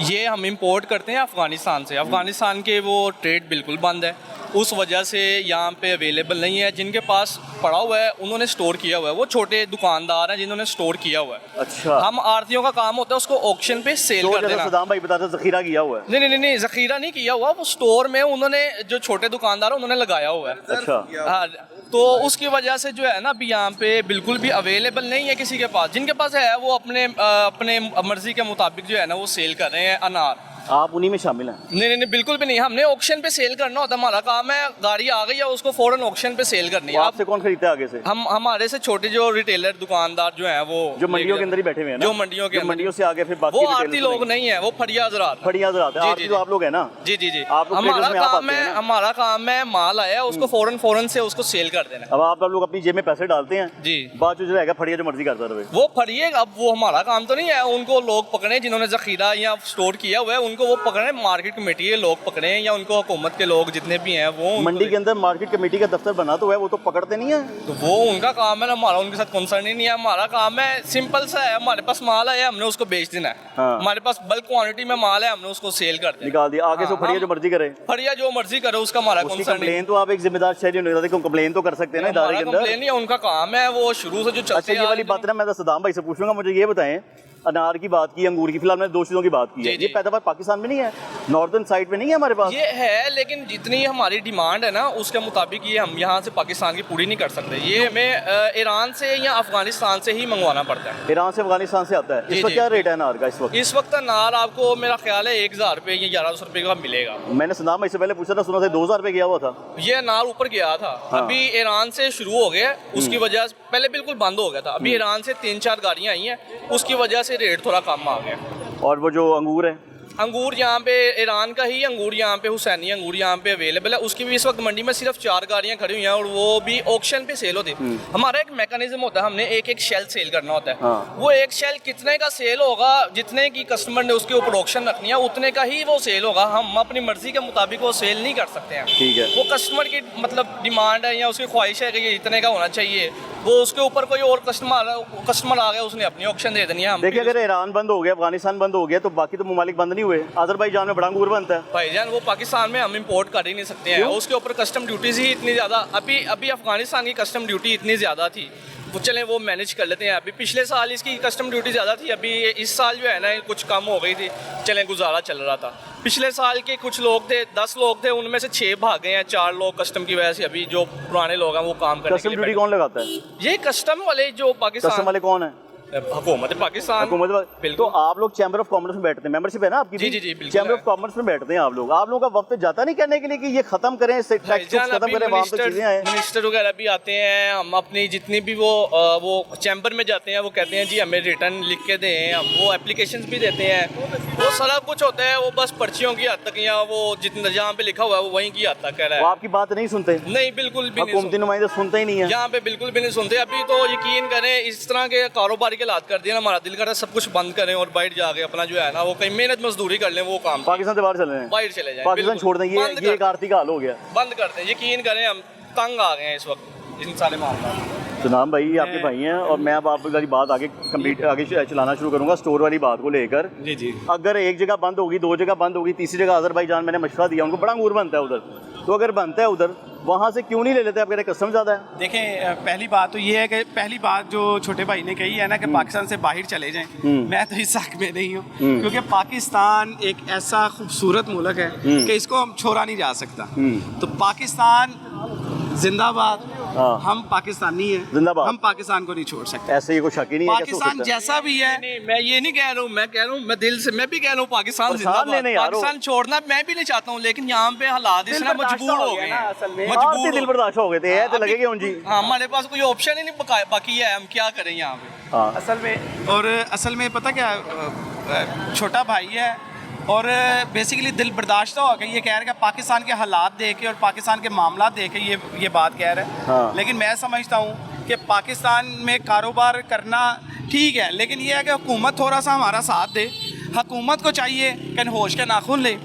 Speaker 5: ये हम इंपोर्ट करते हैं अफ़गानिस्तान से। अफ़गानिस्तान के वो ट्रेड बिल्कुल बंद है, उस वजह से यहाँ पे अवेलेबल नहीं है। जिनके पास पड़ा हुआ है उन्होंने स्टोर किया हुआ है, वो छोटे दुकानदार हैं जिन्होंने स्टोर किया हुआ है।
Speaker 1: अच्छा।
Speaker 5: हम आड़तियों का काम होता है उसको ऑक्शन पे सेल
Speaker 1: तो
Speaker 5: कर
Speaker 1: जैसे
Speaker 5: देना।
Speaker 1: सदाम भाई बताते जखीरा किया हुआ है।
Speaker 5: नहीं, जखीरा नहीं किया हुआ, वो स्टोर में उन्होंने, जो छोटे दुकानदार हैं उन्होंने लगाया हुआ है।
Speaker 1: अच्छा।
Speaker 5: हाँ, तो उसकी वजह से जो है ना अभी यहाँ पे बिल्कुल भी अवेलेबल नहीं है किसी के पास। जिनके पास है वो अपने मर्जी के मुताबिक जो है ना वो सेल कर रहे हैं अनार।
Speaker 1: आप उन्हीं में शामिल हैं?
Speaker 5: नहीं, बिल्कुल भी नहीं। हमने ऑक्शन पे सेल करना होता है, हमारा काम है। गाड़ी आ गई है, उसको फौरन ऑक्शन पे सेल करनी है।
Speaker 1: आपसे कौन खरीदता है आगे से?
Speaker 5: हम हमारे से छोटे जो रिटेलर दुकानदार जो हैं वो
Speaker 1: जो मंडियों के अंदर ही बैठे हुए हैं ना?
Speaker 5: जो मंडियों के
Speaker 1: मंडियों से आगे फिर बाकी
Speaker 5: वो
Speaker 1: retailers
Speaker 5: आरती
Speaker 1: तो
Speaker 5: लोग नहीं है, वो फड़िया हजरात।
Speaker 1: फड़िया हजरात है। आरती तो आप लोग हैं ना?
Speaker 5: जी।
Speaker 1: आप लोग traders में आप आते हैं ना?
Speaker 5: हमारा काम है माल आया उसको फौरन से उसको सेल कर देना।
Speaker 1: अब आप लोग अपनी जेब में पैसे डालते हैं
Speaker 5: जी,
Speaker 1: बाद जो रहेगा फड़िया जो मर्जी करता रहे।
Speaker 5: वो फड़िए। अब वो हमारा काम तो नहीं है, उनको लोग पकड़े जिन्होंने जखीरा या स्टोर किया हुआ है, उनको वो पकड़े। मार्केट कमेटी के लोग पकड़े या उनको हुकूमत के लोग जितने भी हैं वो
Speaker 1: मंडी के अंदर मार्केट कमेटी का दफ्तर बना तो है, वो तो पकड़ते नहीं है।
Speaker 5: तो वो उनका काम है ना, हमारा उनके साथ कंसर्न ही नहीं है। हमारा काम है सिंपल सा है, हमारे पास माल आया हमने उसको बेच देना है।
Speaker 1: हाँ।
Speaker 5: हमारे पास बल्क क्वांटिटी में माल है, हमने उसको सेल कर देना।
Speaker 1: निकाल दिया आगे से
Speaker 5: हाँ,
Speaker 1: फड़िया जो मर्जी करे।
Speaker 5: फड़िया जो मर्जी करे उसका हमारा
Speaker 1: उसकी
Speaker 5: कंसर्न नहीं।
Speaker 1: कंप्लेन तो आप एक जिम्मेदार शहरी होने को कंप्लेन तो कर सकते हैं ना इदारे के अंदर।
Speaker 5: कंप्लेन नहीं है, उनका काम है, वो शुरू से जो चलते
Speaker 1: अच्छा, ये वाली बात ना मैं तो सदाम भाई से पूछूंगा। मुझे ये बताएं, अनार की बात की, अंगूर की, फिलहाल मैंने दो चीज़ों की बात की है।
Speaker 5: जी।
Speaker 1: ये पैदावार पाकिस्तान में नहीं है, नॉर्दर्न साइड में नहीं है हमारे पास?
Speaker 5: ये है, लेकिन जितनी हमारी डिमांड है ना उसके मुताबिक ये हम यहाँ से पाकिस्तान की पूरी नहीं कर सकते। ये हमें ईरान से या अफगानिस्तान से ही मंगवाना पड़ता है।
Speaker 1: ईरान से अफगानिस्तान से आता है। इस वक्त क्या रेट है अनार का इस वक्त?
Speaker 5: इस वक्त अनार आपको मेरा ख्याल है 1000 रुपये या 1100 रुपये का मिलेगा।
Speaker 1: मैंने सदाम भाई से पहले पूछा था, सुना था 2000 रुपये गया हुआ था।
Speaker 5: ये अनार ऊपर गया था।
Speaker 1: हाँ।
Speaker 5: अभी ईरान से शुरू हो गया, उसकी वजह से पहले बिल्कुल बंद हो गया था। अभी ईरान से 3-4 गाड़ियाँ आई हैं, उसकी वजह से रेट थोड़ा कम आ गया।
Speaker 1: और वो जो अंगूर है,
Speaker 5: अंगूर यहाँ पे ईरान का ही अंगूर, यहाँ पे हुसैनी अंगूर यहाँ पे अवेलेबल है। उसकी भी इस वक्त मंडी में सिर्फ 4 गाड़ियाँ खड़ी हुई हैं और वो भी ऑक्शन पे सेल होती है। हमारा एक मैकेनिज्म होता है, हमने एक शेल सेल करना होता है।
Speaker 1: हाँ।
Speaker 5: वो एक शेल कितने का सेल होगा, जितने की कस्टमर ने उसके ऊपर ऑक्शन रखनी है उतने का ही वो सेल होगा। हम अपनी मर्जी के मुताबिक वो सेल नहीं कर सकते हैं।
Speaker 1: ठीक है।
Speaker 5: वो कस्टमर की मतलब डिमांड है या उसकी ख्वाहिश है कि ये इतने का होना चाहिए, वो उसके ऊपर कोई और कस्टमर आ गया, उसने अपनी ऑक्शन दे देनी है।
Speaker 1: देखिए अगर ईरान बंद हो गया, अफगानिस्तान बंद हो गया, तो बाकी तो ममालिक बंद नहीं हुए। अजरबैजान में बड़ा अंगूर बनता है
Speaker 5: भाईजान, वो पाकिस्तान में हम इंपोर्ट कर ही नहीं सकते हैं। उसके ऊपर कस्टम ड्यूटीज ही इतनी ज़्यादा, अभी अफगानिस्तान की कस्टम ड्यूटी इतनी ज़्यादा थी, वो चलें वो मैनेज कर लेते हैं। अभी पिछले साल इसकी कस्टम ड्यूटी ज़्यादा थी, अभी इस साल जो है ना कुछ कम हो गई थी, चलें गुजारा चल रहा था। पिछले साल के कुछ लोग थे, 10 लोग थे, उनमें से 6 भाग गए हैं, 4 लोग कस्टम की वजह से। अभी जो पुराने लोग हैं वो काम करने के
Speaker 1: कस्टम
Speaker 5: लिए
Speaker 1: ड्यूटी
Speaker 5: बैठे।
Speaker 1: कौन लगाता है?
Speaker 5: ये कस्टम वाले जो पाकिस्तान
Speaker 1: कस्टम वाले कौन है?
Speaker 5: हुकूमत पाकिस्तान।
Speaker 1: हुकूमत। तो आप लोग चैम्बर ऑफ कॉमर्स में बैठते हैं, मेंबरशिप है ना आपकी?
Speaker 5: जी, बिल्कुल
Speaker 1: चैम्बर ऑफ कॉमर्स में बैठते हैं आप लोग का वक्त जाता नहीं करने के लिए कि ये खत्म करें, टैक्स खत्म करें, वहाँ पे चीजें आए?
Speaker 5: मिनिस्टर वगैरह भी आते हैं, हम अपनी जितनी भी वो चैम्बर में जाते हैं, वो कहते हैं जी हमें रिटर्न लिख के दें, हम वो एप्लीकेशंस भी देते हैं, वो सारा कुछ होता है। वो बस पर्चियों की हद तक या वो जितना जहाँ पे लिखा हुआ है वो वहीं की हद तक कह रहा है।
Speaker 1: वो आपकी बात नहीं सुनते?
Speaker 5: नहीं, बिल्कुल भी नहीं
Speaker 1: हुकूमती नुमाइंदे सुनते ही नहीं है
Speaker 5: यहाँ पे, बिल्कुल भी नहीं सुनते। अभी तो यकीन करें इस तरह के कारोबार के हालात कर दिए ना, हमारा दिल करता है सब कुछ बंद करें और बाहर जाके अपना जो है ना वो कहीं मेहनत मजदूरी कर लें, वो काम
Speaker 1: पाकिस्तान से बाहर चले जाएं,
Speaker 5: बाहर चले जाएं,
Speaker 1: पाकिस्तान छोड़ दें। ये एक आर्थिक हाल हो गया,
Speaker 5: बंद कर दें। यकीन करें हम तंग आ गए हैं इस वक्त इन सारे मामला।
Speaker 1: सुनाम भाई ये आपके भाई हैं और मैं अब आपकी बात आगे चलाना शुरू करूंगा स्टोर वाली बात को लेकर।
Speaker 2: जी।
Speaker 1: अगर एक जगह बंद होगी, 2 जगह बंद होगी, तीसरी जगह अजरबैजान मैंने मशवरा दिया, उनको बड़ा अंगूर बनता है उधर, तो अगर बनता है उधर वहाँ से क्यों नहीं ले लेते? आप कह रहे कस्टम ज़्यादा है।
Speaker 2: देखें, पहली बात तो ये है कि पहली बात जो छोटे भाई ने कही है ना कि पाकिस्तान से बाहर चले जाएं, मैं तो इस हक में नहीं हूँ, क्योंकि पाकिस्तान एक ऐसा खूबसूरत मुल्क है कि इसको हम छोड़ा नहीं जा सकता। तो पाकिस्तान जिंदाबाद, हम पाकिस्तानी हैं,
Speaker 1: जिंदाबाद,
Speaker 2: हम पाकिस्तान को नहीं छोड़ सकते।
Speaker 1: ऐसे ही कोई शक ही नहीं है।
Speaker 2: पाकिस्तान जैसा भी है,
Speaker 5: मैं ये नहीं कह रहा हूँ, मैं कह रहा हूँ, मैं दिल से मैं भी कह रहा हूँ पाकिस्तान जिंदाबाद। पाकिस्तान छोड़ना मैं भी नहीं चाहता हूँ, लेकिन यहाँ पे हालात इसलिए मजबूर हो गए हैं,
Speaker 1: मजबूर दिल बर्दाश्त हो गए थे, तो लगेगा उनकी।
Speaker 5: हाँ, हमारे पास कोई ऑप्शन ही नहीं बाकी है, हम क्या करें यहाँ पे।
Speaker 2: असल में पता क्या, छोटा भाई है और बेसिकली दिल बर्दाश्त हो गया, ये कह रहा है कि पाकिस्तान के हालात देख के और पाकिस्तान के मामला देख के ये बात कह रहा है।
Speaker 1: हाँ।
Speaker 2: लेकिन मैं समझता हूँ कि पाकिस्तान में कारोबार करना ठीक है, लेकिन ये है कि हुकूमत थोड़ा सा हमारा साथ दे। हुकूमत को चाहिए कि होश के नाखून ले।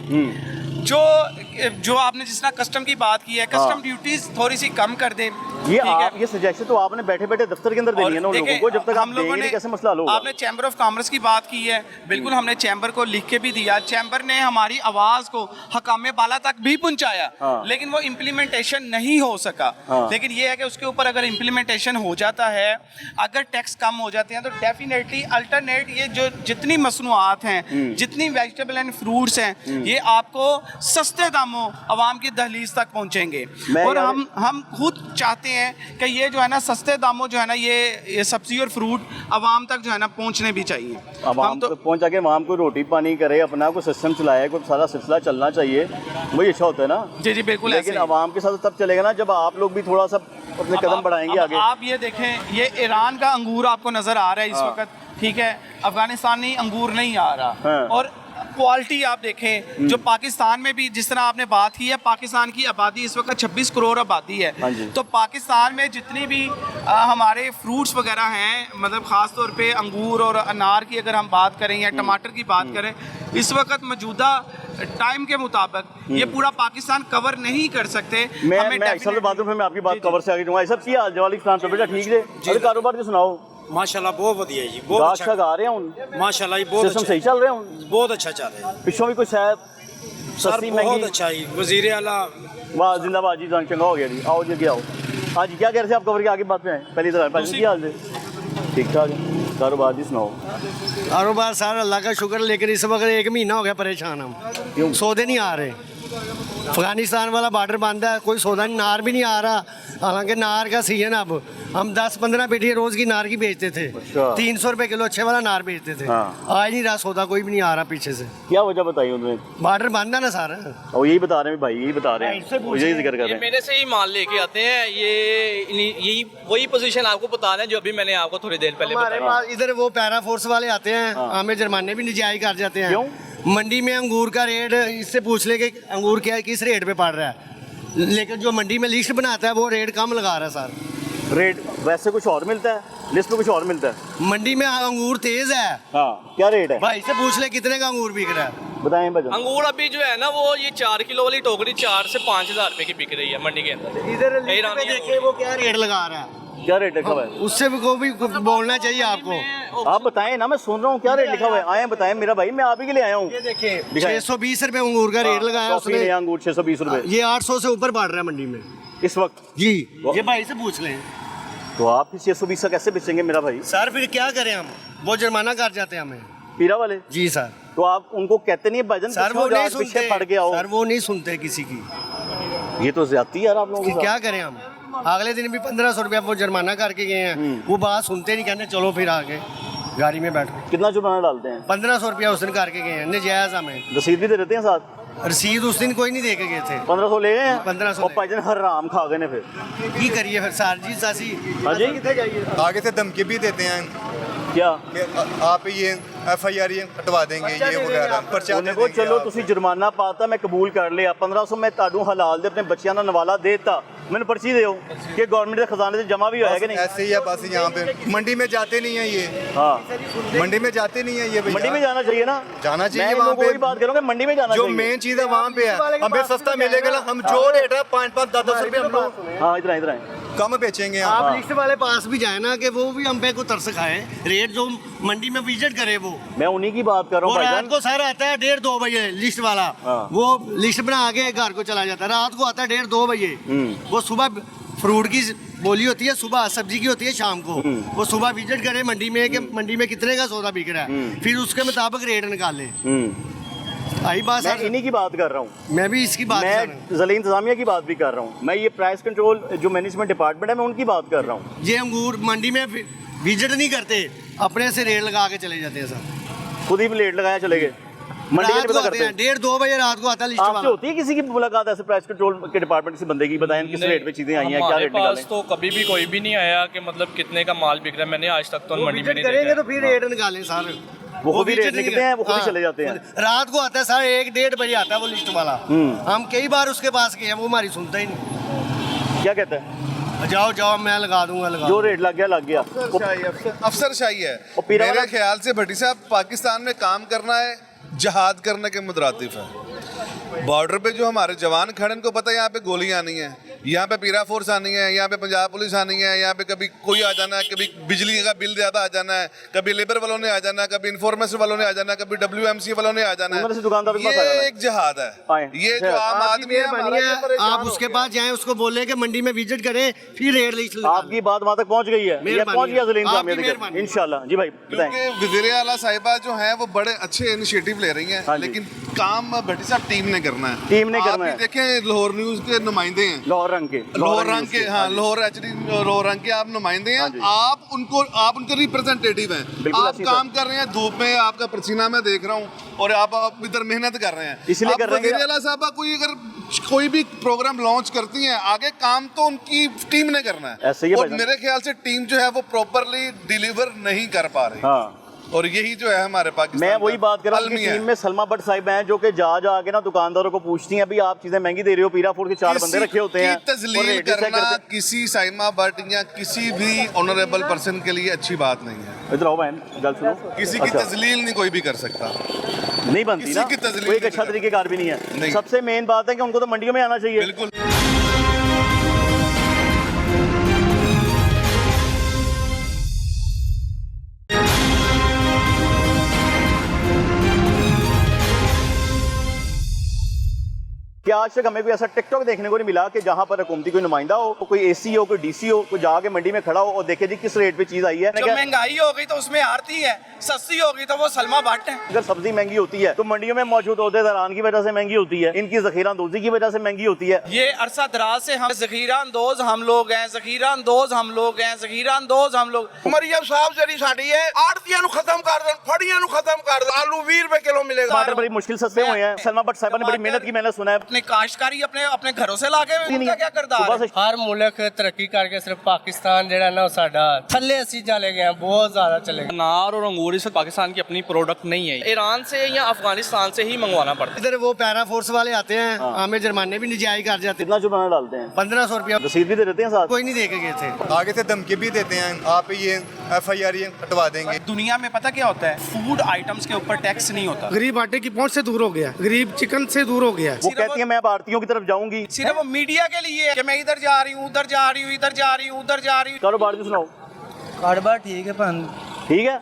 Speaker 2: जो आपने जिस तरह कस्टम की बात की है, कस्टम ड्यूटीज थोड़ी सी कम कर दे।
Speaker 1: ये सजेशन तो आपने बैठे बैठे दफ्तर के अंदर देनी है ना लोगों को, जब तक हम लोगों ने कैसे मसला होगा।
Speaker 2: आपने चैम्बर ऑफ कॉमर्स की बात की है, बिल्कुल हमने चैम्बर को लिख के भी दिया, चैम्बर ने हमारी आवाज को हकामे बाला तक भी पहुंचाया, लेकिन वो इम्प्लीमेंटेशन नहीं हो सका। लेकिन ये है कि उसके ऊपर अगर इम्प्लीमेंटेशन हो जाता है, अगर टैक्स कम हो जाते हैं, तो डेफिनेटली अल्टरनेट ये जो जितनी मसनूआत हैं, जितनी वेजिटेबल एंड फ्रूट्स हैं, ये आपको सस्ते दाम दाम हो आवाम की दहलीज तक पहुँचेंगे।
Speaker 1: मैं
Speaker 2: और
Speaker 1: यार-
Speaker 2: हम खुद चाहते हैं कि ये जो है ना सस्ते दामों जो है ना ये सब्जी और फ्रूट आवाम तक जो है ना पहुँचने भी चाहिए।
Speaker 1: आवाम
Speaker 2: हम तो
Speaker 1: तक पहुँचा के आवाम को रोटी पानी करे, अपना कोई सिस्टम चलाए, कोई सारा सिलसिला चलना चाहिए, वही अच्छा होता है ना।
Speaker 2: जी जी बिल्कुल
Speaker 1: लेकिन
Speaker 2: ऐसे ही।
Speaker 1: आवाम के साथ तब चलेगा ना जब आप लोग भी थोड़ा सा अपने कदम बढ़ाएंगे
Speaker 2: अब
Speaker 1: आगे।
Speaker 2: आप ये देखें, ये ईरान का अंगूर आपको नज़र आ रहा है इस
Speaker 1: हाँ।
Speaker 2: वक्त, ठीक है, अफगानिस्तानी अंगूर नहीं आ रहा।
Speaker 1: हाँ।
Speaker 2: और क्वालिटी आप देखें जो पाकिस्तान में भी, जिस तरह आपने बात की है, पाकिस्तान की आबादी इस वक्त 26 करोड़ आबादी
Speaker 1: हाँ
Speaker 2: है।
Speaker 1: जी।
Speaker 2: तो पाकिस्तान में जितनी भी हमारे फ्रूट्स वगैरह हैं, मतलब ख़ास तौर पे अंगूर और अनार की अगर हम बात करें या टमाटर की बात करें, इस वक्त मौजूदा टाइम के मुताबिक ये पूरा पाकिस्तान कवर नहीं कर सकते।
Speaker 1: मैं
Speaker 2: हमें
Speaker 1: सब
Speaker 2: definitely-
Speaker 1: बातों में मैं आपकी बात कवर से आगे दूंगा। सब की हाल जवाली खान पे बेटा ठीक है, अरे कारोबार की सुनाओ।
Speaker 10: माशाल्लाह बहुत बढ़िया जी, बहुत
Speaker 1: गाहक
Speaker 10: अच्छा।
Speaker 1: शाहक आ रहे हैं हूँ,
Speaker 10: माशाल्लाह जी बहुत
Speaker 1: सिस्टम
Speaker 10: अच्छा,
Speaker 1: सही चल रहे हैं,
Speaker 10: बहुत अच्छा चल रहा है
Speaker 1: पिछों भी कुछ है
Speaker 10: सर,
Speaker 1: सस्ती
Speaker 10: बहुत
Speaker 1: महंगी।
Speaker 10: अच्छा जी। वजीर आला
Speaker 1: वाह जिंदाबाद जी, चंगा हो गया जी। आओ जी आओ। हाँ जी क्या कह रहे थे आप कवर के आगे बात में आए पहली तरह पहले की हाल से ठीक ठाक है, कारोबार जी सुनाओ।
Speaker 6: कारोबार सारा अल्लाह का शुक्र, लेकिन इस वक्त 1 महीना हो गया परेशान हम,
Speaker 1: क्यों?
Speaker 6: सौदे नहीं आ रहे। अफगानिस्तान वाला बॉर्डर बंद है, कोई सौदा नहीं, नार भी नहीं आ रहा। हालांकि नार का सीजन, अब हम 10-15 पेटियाँ रोज़ की नार की बेचते थे,
Speaker 1: अच्छा।
Speaker 6: 300 रुपये किलो अच्छे वाला नार बेचते थे।
Speaker 1: हाँ।
Speaker 6: आज नहीं रहा सौदा, कोई भी नहीं आ रहा पीछे से,
Speaker 1: क्या वजह बताई उन्होंने?
Speaker 6: बॉर्डर बंद है ना सारा।
Speaker 1: और यही बता रहे हैं भाई, यही बता रहे
Speaker 6: इससे
Speaker 1: हैं,
Speaker 6: पूछिए।
Speaker 1: यही जिक्र कर रहे
Speaker 5: ये
Speaker 1: हैं।
Speaker 5: मेरे से ही माल लेके आते हैं, यही वही पोजीशन आपको बता रहे हैं जो अभी मैंने आपको थोड़ी देर पहले
Speaker 6: हमारे
Speaker 5: बताया।
Speaker 6: पास इधर वो पैरा फोर्स वाले आते हैं, हमें जुर्माने भी नजायज कर जाते हैं।
Speaker 1: क्यों?
Speaker 6: मंडी में अंगूर का रेट इससे पूछ ले कि अंगूर क्या किस रेट पे पड़ रहा है, लेकिन जो मंडी में लिस्ट बनाता है वो रेट कम लगा रहा है सर।
Speaker 1: रेट वैसे कुछ और मिलता है, लिस्ट में कुछ और मिलता है।
Speaker 6: मंडी में अंगूर तेज है,
Speaker 1: हाँ क्या रेट है
Speaker 6: भाई से पूछ ले कितने का अंगूर बिक रहा है।
Speaker 1: बताएं भाई।
Speaker 5: अंगूर अभी जो है ना वो ये 4 किलो वाली टोकरी 4 से 5 हज़ार रुपए की बिक रही है मंडी के अंदर।
Speaker 6: इधर लिस्ट
Speaker 5: ईरानी
Speaker 6: पे देखे वो क्या रेट लगा रहा है,
Speaker 1: क्या रेट लिखा हुआ है?
Speaker 6: उससे भी को भी बोलना चाहिए आपको।
Speaker 1: आप बताएं ना, मैं सुन रहा हूँ क्या रेट लिखा हुआ है। आए बताएं मेरा भाई, मैं आप ही के लिए आया हूँ।
Speaker 6: ये देखिए
Speaker 1: दिखाएं।
Speaker 6: 620 रुपये अंगूर का रेट लगाया
Speaker 1: टॉफी
Speaker 6: उसने,
Speaker 1: नया अंगूर 620 रुपए
Speaker 6: ये 800 से ऊपर बढ़ रहा है मंडी में
Speaker 1: इस वक्त।
Speaker 6: जी। ये भाई से पूछ लें
Speaker 1: तो आप फिर 620 का कैसे बेचेंगे मेरा भाई?
Speaker 6: सर, फिर क्या करें हम, वो जुर्माना कर जाते हैं हमें।
Speaker 1: पीरा वाले?
Speaker 6: जी सर।
Speaker 1: तो आप उनको कहते नहीं है भजन
Speaker 6: सर वो नहीं सुनते,
Speaker 1: पीछे पड़ के आओ।
Speaker 6: सर वो नहीं सुनते किसी की,
Speaker 1: ये तो ज्यादती है यार आप लोगों के साथ।
Speaker 6: क्या करें हम। अगले दिन भी 1500 रुपया वो जुर्माना करके गए हैं, वो बात सुनते नहीं, कहते चलो फिर आगे गाड़ी में बैठो।
Speaker 1: कितना जुर्माना डालते हैं?
Speaker 6: 1500 रुपया उस दिन करके गए हैं, नजायज हमें।
Speaker 1: रसीद भी दे देते हैं साथ?
Speaker 6: रसीद उस दिन कोई नहीं दे के गए थे।
Speaker 1: 1500 ले गए हैं?
Speaker 6: 1500
Speaker 1: और भाईजान हराम खा गए ने फिर।
Speaker 6: की करिए फिर सर जी सासी।
Speaker 1: हाँ जी
Speaker 7: आगे से धमकी भी देते हैं
Speaker 1: क्या
Speaker 7: कि आप ये FIR ये कटवा देंगे, ये वगैरह पर्चा दे
Speaker 1: ਉਹਨੇ ਕੋ
Speaker 7: देंगे
Speaker 1: ਚਲੋ
Speaker 7: आप।
Speaker 1: ਤੁਸੀਂ ਜੁਰਮਾਨਾ ਪਾਤਾ, ਮੈਂ ਕਬੂਲ ਕਰ ਲਿਆ। 1500 ਮੈਂ ਤੁਹਾਨੂੰ ਹਲਾਲ ਦੇ ਆਪਣੇ ਬੱਚਿਆਂ ਦਾ ਨਵਾਲਾ ਦੇਤਾ, ਮੈਨੂੰ ਪਰਚੀ ਦਿਓ ਕਿ ਗਵਰਨमेंट ਦੇ ਖਜ਼ਾਨੇ 'ਚ ਜਮਾ ਵੀ ਹੋਇਆ कि नहीं?
Speaker 7: ऐसे ही है बस, यहाँ पे मंडी में जाते नहीं है ये,
Speaker 1: हाँ
Speaker 7: मंडी में जाते नहीं है ये भैया।
Speaker 1: मंडी में जाना चाहिए ना,
Speaker 7: जाना चाहिए
Speaker 1: मैं
Speaker 7: वहाँ
Speaker 1: लोगों
Speaker 7: पे।
Speaker 1: को बात करूँगा, मंडी में जाना
Speaker 7: जो
Speaker 1: चाहिए।
Speaker 7: मेन चीज है वहाँ पे है, हमें सस्ता मिलेगा ना, हम जो रेट है 5-5 10-10 रुपये हम लोग
Speaker 1: हाँ इधर आए, इधर आए।
Speaker 7: कम बेचेंगे
Speaker 6: आप
Speaker 7: यहाँ।
Speaker 6: लिस्ट वाले पास भी जाए ना, कि वो भी हम पे को तरस खाए, रेट जो मंडी में विजिट करे वो
Speaker 1: मैं उन्हीं की बात कर रहा
Speaker 6: वो
Speaker 1: हूँ
Speaker 6: रात
Speaker 1: भाईजान।
Speaker 6: को सर आता है 1:30-2 बजे लिस्ट वाला,
Speaker 1: हाँ।
Speaker 6: वो लिस्ट बना के घर को चला जाता है। रात को आता है 1:30-2 बजे, वो सुबह फ्रूट की बोली होती है, सुबह सब्जी की होती है शाम को, वो सुबह विजिट करे मंडी में कि मंडी में कितने का सौदा बिक रहा है, फिर उसके मुताबिक रेट निकाले। आई बात
Speaker 1: मैं
Speaker 6: सर,
Speaker 1: इन्हीं की बात कर रहा हूँ।
Speaker 6: मैं भी इसकी बात कर रहा हूँ।
Speaker 1: मैं ज़िला इंतजामिया की बात भी कर रहा हूँ। मैं ये प्राइस कंट्रोल जो मैनेजमेंट डिपार्टमेंट है, मैं उनकी बात कर रहा हूँ।
Speaker 6: ये अंगूर मंडी में विजिट नहीं करते, अपने से रेट लगा के चले जाते हैं सर।
Speaker 1: खुद ही प्लेट लगाया चले गए, मंडी का
Speaker 6: रात
Speaker 1: नहीं
Speaker 6: को
Speaker 1: पता
Speaker 6: आते
Speaker 1: करते।
Speaker 6: हैं 1:30-2 बजे रात को आता है लिस्ट
Speaker 1: आपसे
Speaker 6: वाला।
Speaker 1: होती है किसी की मुलाकात ऐसे प्राइस कंट्रोल के डिपार्टमेंट से बंदे की? बताएं किस रेट पे चीजें आई हैं, क्या
Speaker 5: हमारे
Speaker 1: रेट
Speaker 5: पास
Speaker 1: निकालें?
Speaker 5: तो कभी भी कोई भी नहीं आया कि मतलब कितने का माल बिक रहा है। मैंने आज तक तो मंडी में
Speaker 6: विजिट
Speaker 5: नहीं
Speaker 6: करेंगे
Speaker 5: देखा।
Speaker 6: तो फिर रेट निकालें सर।
Speaker 1: वो खुद ही
Speaker 6: विजिट
Speaker 1: रेट
Speaker 6: नहीं
Speaker 1: निकलते हैं, वो खुद ही
Speaker 6: हाँ।
Speaker 1: चले जाते हैं।
Speaker 6: रात को आता है सर, 1-1:30 बजे आता है वो लिस्ट वाला। हम कई बार उसके पास गए हैं, वो हमारी सुनता ही नहीं।
Speaker 1: क्या कहता है?
Speaker 6: जाओ जाओ मैं लगा दूंगा, लगा
Speaker 1: जो रेट लग गया लग गया।
Speaker 3: अफसरशाही है।
Speaker 1: और पीरा
Speaker 3: मेरे
Speaker 1: वाला-
Speaker 3: ख्याल से भट्टी साहब, पाकिस्तान में काम करना है जहाद करने के मुतरातिफ है। बॉर्डर पे जो हमारे जवान खड़े, इनको पता है यहाँ पे गोलियां आनी है, यहाँ पे पीरा फोर्स आनी है, यहाँ पे पंजाब पुलिस आनी है, यहाँ पे कभी कोई आ जाना है, कभी बिजली का बिल ज़्यादा आ जाना है, कभी लेबर वालों ने आ जाना है, कभी इन्फॉर्मेशन वालों ने आ जाना है, कभी WMC वालों ने आ जाना
Speaker 1: उधर से
Speaker 3: है।
Speaker 1: दुकानदार के पास आ जाना
Speaker 3: ये
Speaker 1: है।
Speaker 3: एक जिहाद
Speaker 1: आए।
Speaker 3: है, ये जो आम
Speaker 6: आपकी
Speaker 3: आदमी है हमारा,
Speaker 6: मेहरबानी
Speaker 3: ये
Speaker 6: है,
Speaker 3: परेशान
Speaker 6: आप
Speaker 3: हो
Speaker 6: उसके
Speaker 3: गया।
Speaker 6: पास जाएं, उसको बोले कि मंडी में विजिट करें, फिर रेट लिस्ट
Speaker 1: आपकी बात वहां तक पहुंच गई है, ये
Speaker 6: मेहरबानी
Speaker 1: पहुंच गया
Speaker 6: है।
Speaker 1: जलीम
Speaker 6: आपकी
Speaker 1: जामिया
Speaker 6: मेहरबानी।
Speaker 1: इंशाल्लाह। जी भाई बताएं।
Speaker 3: क्योंकि वज़ीर आला साहिबा जो है वो बड़े अच्छे इनिशिएटिव ले रही
Speaker 1: हाँ
Speaker 3: हैं,
Speaker 1: जी।
Speaker 3: लेकिन काम भट्टी साहब टीम ने करना है।
Speaker 1: टीम ने
Speaker 3: आप
Speaker 1: करना
Speaker 3: भी
Speaker 1: है।
Speaker 3: देखें लाहौर न्यूज़ के नुमाइंदे हैं,
Speaker 1: लाहौर रंग के
Speaker 3: लाहौर रंग के, हाँ लाहौर HD लाहौर रंग के आप नुमाइंदे
Speaker 1: हाँ
Speaker 3: हैं,
Speaker 1: जी।
Speaker 3: आप उनके रिप्रेजेंटेटिव हैं।
Speaker 1: बिल्कुल
Speaker 3: आप
Speaker 1: अच्छी
Speaker 3: काम कर रहे हैं धूप में, आपका पसीना मैं देख रहा हूँ, और आप इधर मेहनत कर रहे हैं।
Speaker 1: इसलिए
Speaker 3: आप
Speaker 1: कर रहे हैं
Speaker 3: वज़ीर आला साहबा कोई भी प्रोग्राम लॉन्च करती हैं, आगे काम तो उनकी टीम ने करना है,
Speaker 1: ऐसे ही है
Speaker 3: और
Speaker 1: भाईजान।
Speaker 3: मेरे ख्याल से टीम जो है वो प्रॉपरली डिलीवर नहीं कर पा रही,
Speaker 1: हाँ
Speaker 3: और यही जो है हमारे पाकिस्तान
Speaker 1: मैं वही
Speaker 3: का
Speaker 1: बात कर रहा हूँ कि
Speaker 3: अलमिया है।
Speaker 1: टीम में सलमा भट्ट साहिब हैं जो कि जा के ना दुकानदारों को पूछती हैं अभी आप चीजें महंगी दे रहे हो, पीरा फोर्ड के 4 बंदे रखे होते हैं
Speaker 3: किसी की तजलील
Speaker 1: और रेट चेक
Speaker 3: करना
Speaker 1: करते
Speaker 3: किसी साइमा भट्ट या किसी भी ऑनरेबल पर्सन के लिए अच्छी बात नहीं है।
Speaker 1: हैं। इधर आओ बहन गल सुनो।
Speaker 3: किसी की
Speaker 1: अच्छा,
Speaker 3: तजलील नहीं कोई भी कर सकता।
Speaker 1: नहीं बनती
Speaker 3: किसी
Speaker 1: ना,
Speaker 3: की तजलील
Speaker 1: कोई एक
Speaker 3: नहीं
Speaker 1: अच्छा
Speaker 3: कर-
Speaker 1: तरीकेकार भी नहीं है।
Speaker 3: नहीं।
Speaker 1: सबसे मेन बात है कि उनको तो मंडियों में आना चाहिए।
Speaker 3: बिल्कुल।
Speaker 1: कि आज तक हमें कोई ऐसा टिकटॉक देखने को नहीं मिला कि जहाँ पर हुकूमती कोई नुमाइंदा हो, कोई AC हो, कोई DC हो, कोई जाके मंडी में खड़ा हो और देखे जी किस रेट पे चीज आई है।
Speaker 2: जब महंगाई हो गई तो उसमें आरती है, सस्ती हो गई तो वो सलमा भट्ट है।
Speaker 1: अगर सब्जी महंगी होती है तो मंडियों में मौजूद अहदेदारान की वजह से महंगी होती है, इनकी जखीरा अंदोजी की वजह से महंगी होती है।
Speaker 2: ये अरसा दराज से हम जखीरा अंदोज हम लोग हैं, जखीरा अंदोज हम लोग हैं, जखीरा अंदोज हम लोग।
Speaker 10: ਮਰੀਮ ਸਾਹਿਬ ਜਿਹੜੀ ਸਾਡੀ ਹੈ ਆੜਤੀਆਂ ਨੂੰ ਖਤਮ ਕਰ ਦੇਣ, ਫੜੀਆਂ ਨੂੰ ਖਤਮ ਕਰ ਦੇਣ, ਆਲੂ 20 रुपए किलो मिलेगा।
Speaker 1: टमाटर बड़ी मुश्किल सस्ते हुए हैं। सलमा भट्ट साहिबा ने बड़ी मेहनत की, मैंने सुना है।
Speaker 2: अपने काश्तकारी अपने घरों से लाके उनका क्या किरदार
Speaker 1: सुबह
Speaker 2: है?
Speaker 1: से
Speaker 4: ਹਰ ਮੁਲਕ ਤਰੱਕੀ ਕਰਕੇ ਸਿਰਫ ਪਾਕਿਸਤਾਨ ਜਿਹੜਾ ਨਾ ਉਹ ਸਾਡਾ ਥੱਲੇ ਅਸੀਂ ਚਲੇ ਗਏ ਹਾਂ, ਬਹੁਤ ਜ਼ਿਆਦਾ चले गए।
Speaker 5: अनार और अंगूर इस वक्त पाकिस्तान की अपनी प्रोडक्ट नहीं है, ईरान से या अफगानिस्तान से ही मंगवाना पड़ता है।
Speaker 6: इधर वो पैरा फोर्स वाले आते हैं, हमें जुर्माने भी निजायज कर जाते हैं।
Speaker 1: कितना जुर्माना डालते हैं?
Speaker 6: 1500 रुपया
Speaker 1: रसीद भी दे देते हैं साथ?
Speaker 6: कोई नहीं दे के गए थे।
Speaker 7: आगे से धमकी भी देते हैं, आप ये FIR ये हटवा देंगे।
Speaker 2: दुनिया में पता क्या होता है, फूड आइटम्स के ऊपर टैक्स नहीं होता।
Speaker 10: गरीब आटे की पहुंच से दूर हो गया, गरीब चिकन से दूर हो गया।
Speaker 1: वो कहती है मैं अब आड़तियों की तरफ जाऊंगी।
Speaker 2: सिर्फ वो मीडिया के लिए है कि मैं इधर जा रही हूँ, उधर जा रही हूँ, इधर जा रही हूँ, उधर जा रही हूँ।
Speaker 1: कारोबार जो सुनाओ।
Speaker 4: ਕਾਰੋਬਾਰ ਠੀਕ ਹੈ ਭਾਂ
Speaker 1: ठीक है,